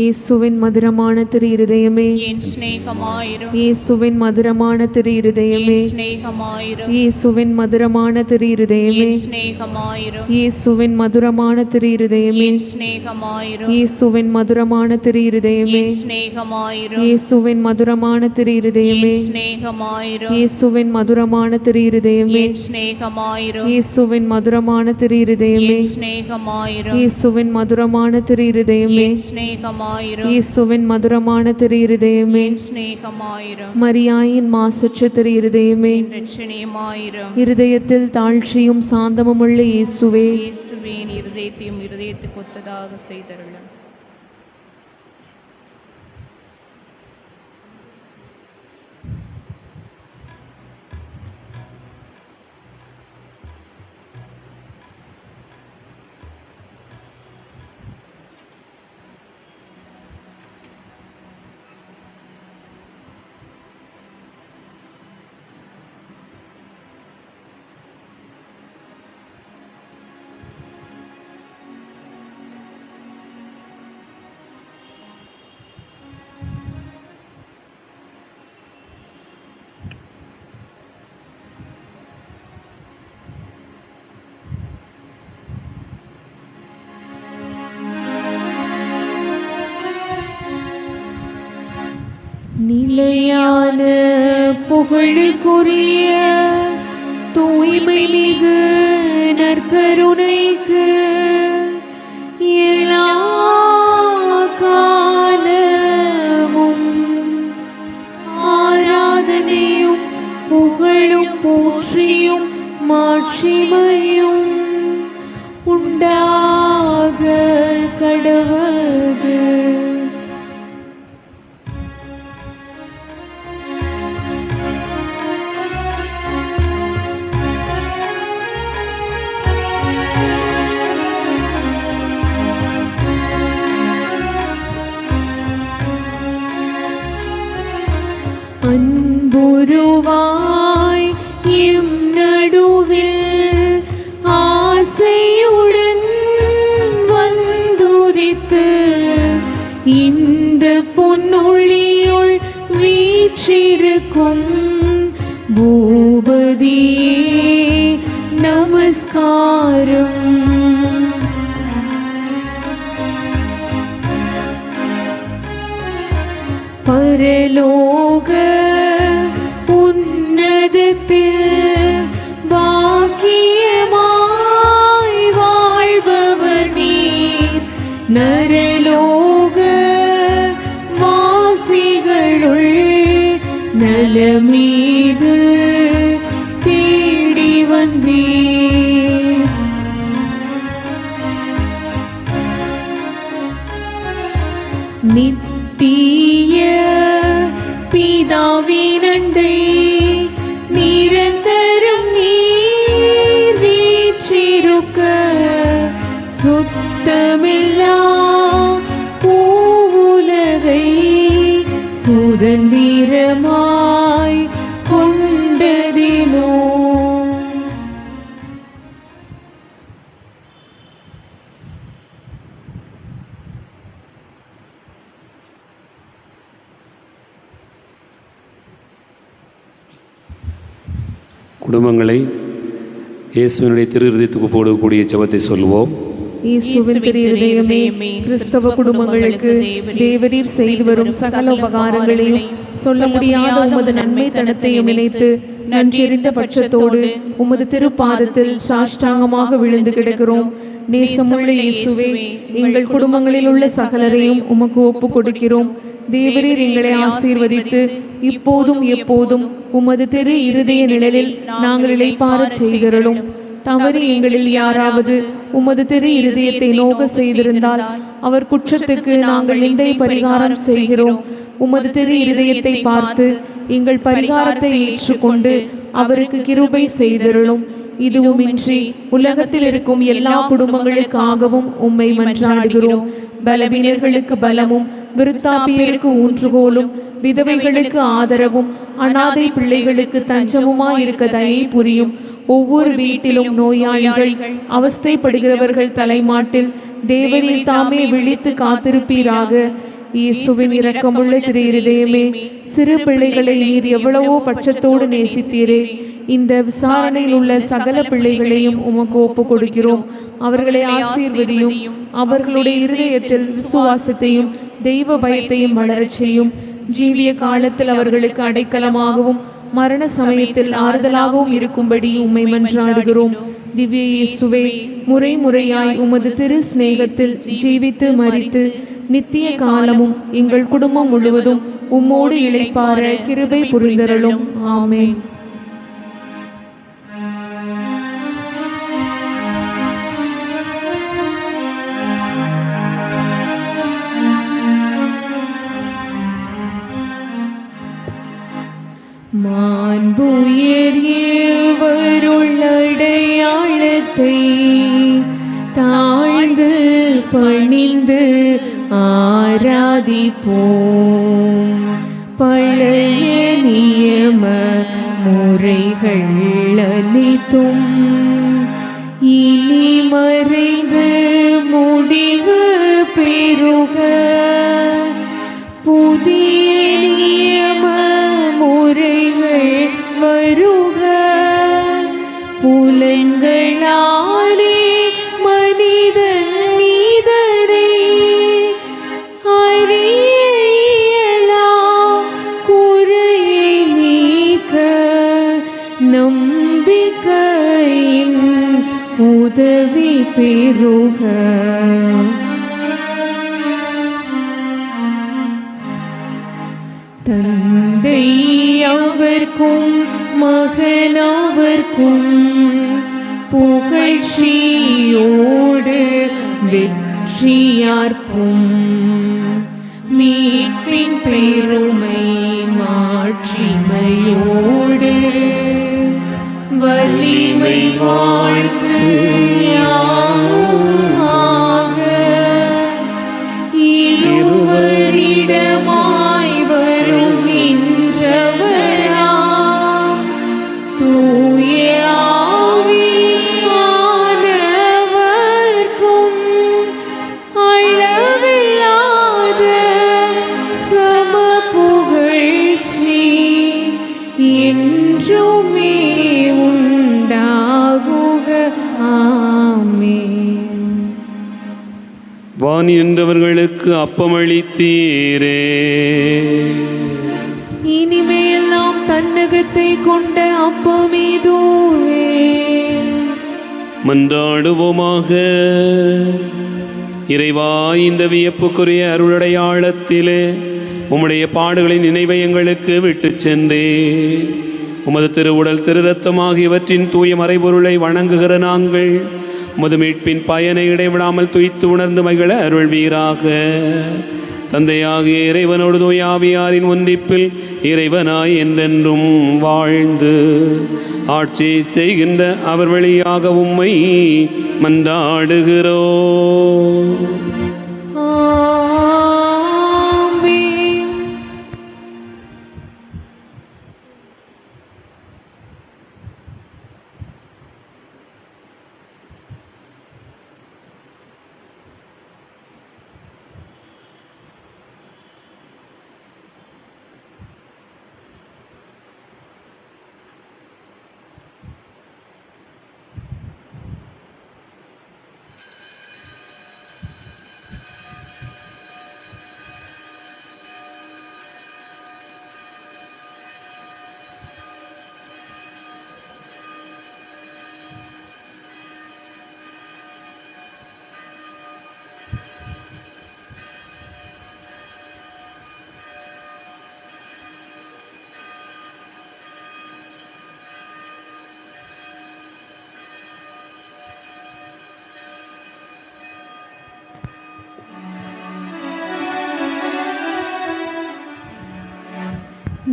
இயேசுவின் மதுரமான திரு இருதயமே, என் சிநேகமாயிரும், இயேசுவின் மதுரமான திரு இருதயமே, என் சிநேகமாயிரும், இயேசுவின் மதுரமான திரு இருதயமே, என் சிநேகமாயிரும், இயேசுவின் மதுரமான திரு இருதயமே, என் சிநேகமாயிரும், இயேசுவின் மதுரமான திரு இருதயமே, என் சிநேகமாயிரும், இயேசுவின் மதுரமான திரு இருதயமே, என் சிநேகமாயிரும், இயேசுவின் மதுரமான திரு இருதயமே, என் சிநேகமாயிரும், இயேசுவின் மதுரமான திரு இருதயமே, என் சிநேகமாயிரும், இயேசுவின் மதுரமான திரு இருதயமே, என் சிநேகமாயிரும், இயேசுவின் மதுரமான திரு இருதயமே, என் சிநேகமாயிரும், மரியாயின் மாசற்ற திரு இருதயமே, என் இரட்சணியமாயிரும். இருதயத்தில் தாழ்ச்சியும் சாந்தமும் உள்ள இயேசுவே, இயேசுவின் இருதயத்தையும் இருதயத்துக்கு ஒத்ததாக செய்தருளும். நிலையான புகழுக்குரிய தூய்மை மிகு நற்கருணைக்கு எல்லா காலமும் ஆராதனையும் புகழும் போற்றியும் மாட்சிமையும் உண்டாக கடவது. அன்புருவாய் எம் நடுவில் ஆசையுடன் வந்துதித்து இந்த பொன்னொழியுள் வீற்றிருக்கும் பூபதியே நமஸ்காரம். பரலோக உன்னதத்தில் பாக்கியமாய் வாழ்பவர் நீர், நரலோக வாசிகளுள் நலமீது தேடி வந்தீர். நித்திய பிதாவினண்டை நிரந்தரம் நீர் வீற்றிருக்க சுத்தமில்லா பூவுலகை சுதந்திரமாய் கொண்டதினோ. குடும்பங்களை இயேசுவினுடைய திரு இருதயத்துக்கு போடக்கூடிய ஜெபத்தை சொல்லுவோம். இயேசுவின் திரு இருதயமே, கிறிஸ்தவ குடும்பங்களுக்கு தேவரீர் செய்து வரும் சகல உபகாரங்களையும் சொல்ல முடியாத உமது நன்மை தனத்தையும் நினைத்து நன்றியறிந்த பட்சத்தோடு உமது திருப்பாதத்தில் சாஷ்டாங்கமாக விழுந்து கிடக்கிறோம். நேசமுள்ள இயேசுவே, எங்கள் குடும்பங்களில் உள்ள சகலரையும் உமக்கு ஒப்பு கொடுக்கிறோம். தேவரீர் எங்களை ஆசீர்வதித்து இப்போதும் எப்போதும் உமது திரு இருதய நிழலில் நாங்கள் இளைப்பாறச் செய்தருளும். தவறு எங்களில் யாராவது உமது திரு இருதயத்தை நோக செய்திருந்தால் அவர் குற்றத்துக்கு நாங்கள் நிந்தை பரிகாரம் செய்கிறோம். உமது திரு இருதயத்தை பார்த்து எங்கள் பரிகாரத்தை ஏற்றுக்கொண்டு அவருக்கு கிருபை செய்தருளும். இதுவுமின்றி உலகத்தில் இருக்கும் எல்லா குடும்பங்களுக்காகவும் உம்மை மன்றாடுகிறோம். பலவீனர்களுக்கு பலமும், விருத்தாப்பியருக்கு ஊன்றுகோலும், விதவைகளுக்கு ஆதரவும், அனாதை பிள்ளைகளுக்கு தஞ்சமுமாயிருக்க தயை புரியும். ஒவ்வொரு வீட்டிலும் நோயாளிகள், அவஸ்தைப்படுகிறவர்கள் தலைமாட்டில் தேவரீர் தாமே விழித்து காத்திருப்பீராக. இயேசுவின் இரக்கமுள்ள திரு இருதயமே, சிறு பிள்ளைகளை நீர் எவ்வளவோ பட்சத்தோடு நேசித்தீரே. இந்த விசாரணையில் உள்ள சகல பிள்ளைகளையும் உமக்கு ஒப்பு கொடுக்கிறோம். அவர்களை ஆசீர்வதியும், அவர்களுடைய இருதயத்தில் விசுவாசத்தையும் தெய்வ பயத்தையும் வளரச் செய்யும். ஜீவிய காலத்தில் அவர்களுக்கு அடைக்கலமாகவும் மரண சமயத்தில் ஆறுதலாகவும் இருக்கும்படி உம்மை மன்றாடுகிறோம். திவ்ய இயேசுவே, முறை முறையாய் உமது திரு சிநேகத்தில் ஜீவித்து மரித்து நித்திய காலமும் எங்கள் குடும்பம் முழுவதும் உம்மோடு இளைப்பாற கிருபை புரிந்தருளும். ஆமென். மாண்புயர் ஏவருள்ளடையாளத்தை தாழ்ந்து பணிந்து ஆராதிப்போம். பழைய நியம முறைகள் அனைத்தும் இனி மறைந்து முடிவு பெறுக. புதிய நியம முறைகள் வருக. புலன்களாலே மனிதன் நீதரை அறியலாம். குறையை நீக்க நம்பிக்கையின் உதவி பெறுக. தந்தை அவர்க்கும் மகனவர்க்கும் புகழ்ச்சியோடு வெற்றியார்ப்பும். மீட்பின் பெருமை மாட்சிமையோடு வலிமை வாழ்த்து யாவுமாக. இருவரிடமாய் வருகின்றவராம் தூய ஆவியானவர்க்கும் அளவில்லாத சம புகழ்ச்சி என்றுமே உண்டாகுக. ஆமென். வாணி என்றவர்களுக்கு அப்பமளித்தீரே, இனிமேல் நாம் தன்னகத்தை கொண்ட அப்பமேதுவே. மன்றாடுவோமாக. இறைவா, இந்த வியப்புக்குரிய அருளடையாளத்திலே உம்முடைய பாடுகளின் நினைவை எங்களுக்கு விட்டு சென்றே. உமது திருவுடல் திரு இரத்தம் ஆகியவற்றின் தூய மறைபொருளை வணங்குகிற நாங்கள் உமது மீட்பின் பயனை இடைவிடாமல் துய்த்து உணர்ந்து மகிழ அருள்வீராக. தந்தையாகிய இறைவனோடு தூயாவியாரின் ஒன்றிப்பில் இறைவனாய் என்றென்றும் வாழ்ந்து ஆட்சி செய்கின்ற அவர் வழியாக உம்மை மன்றாடுகிறோம். ஆமென்.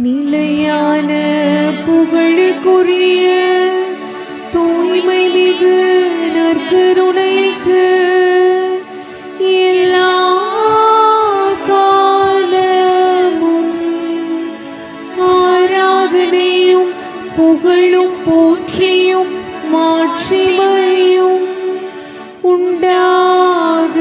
நிலையான புகழுக்குரிய தூய்மை மிகு நற்கருணைக்கு எல்லா காலமும் ஆராதனையும் புகழும் போற்றியும் மாட்சிமையும் உண்டாக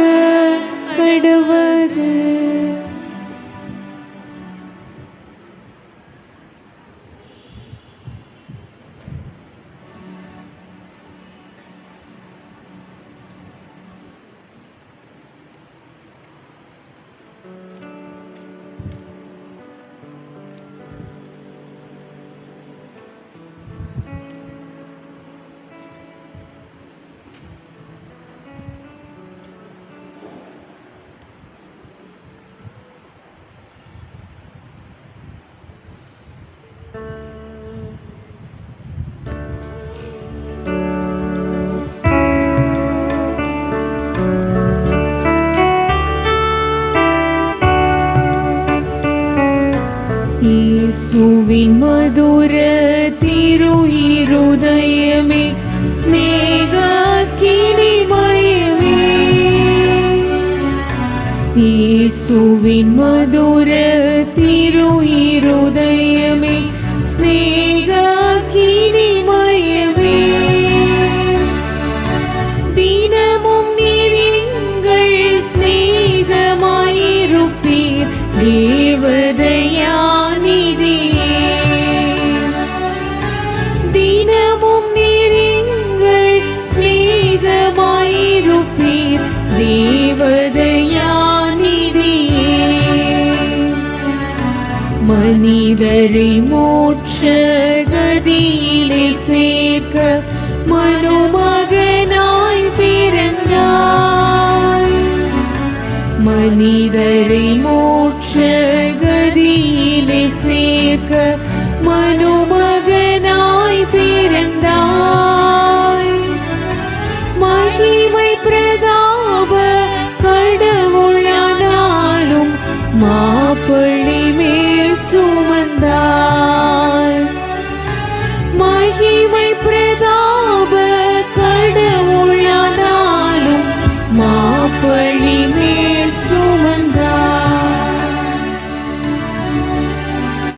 இயேசுவின் மதுர திரு இருதயமே ஸ்நேக கினிமயமே இயேசுவின் மதுர திரு இருதயமே ஸ்நேக கினிமயமே தினமும் நீரிங்கள் ஸ்நேகமாயிருப்பீர் தேவதயாநிதியே தினமும் நீரிங்கள் ஸ்நேகமாயிருப்பீர் தேவதயாநிதியே மனிதரை மோட்ச கதியிலே சேர்க்க மனுமகனாய் பிறந்தாய் மனிதரை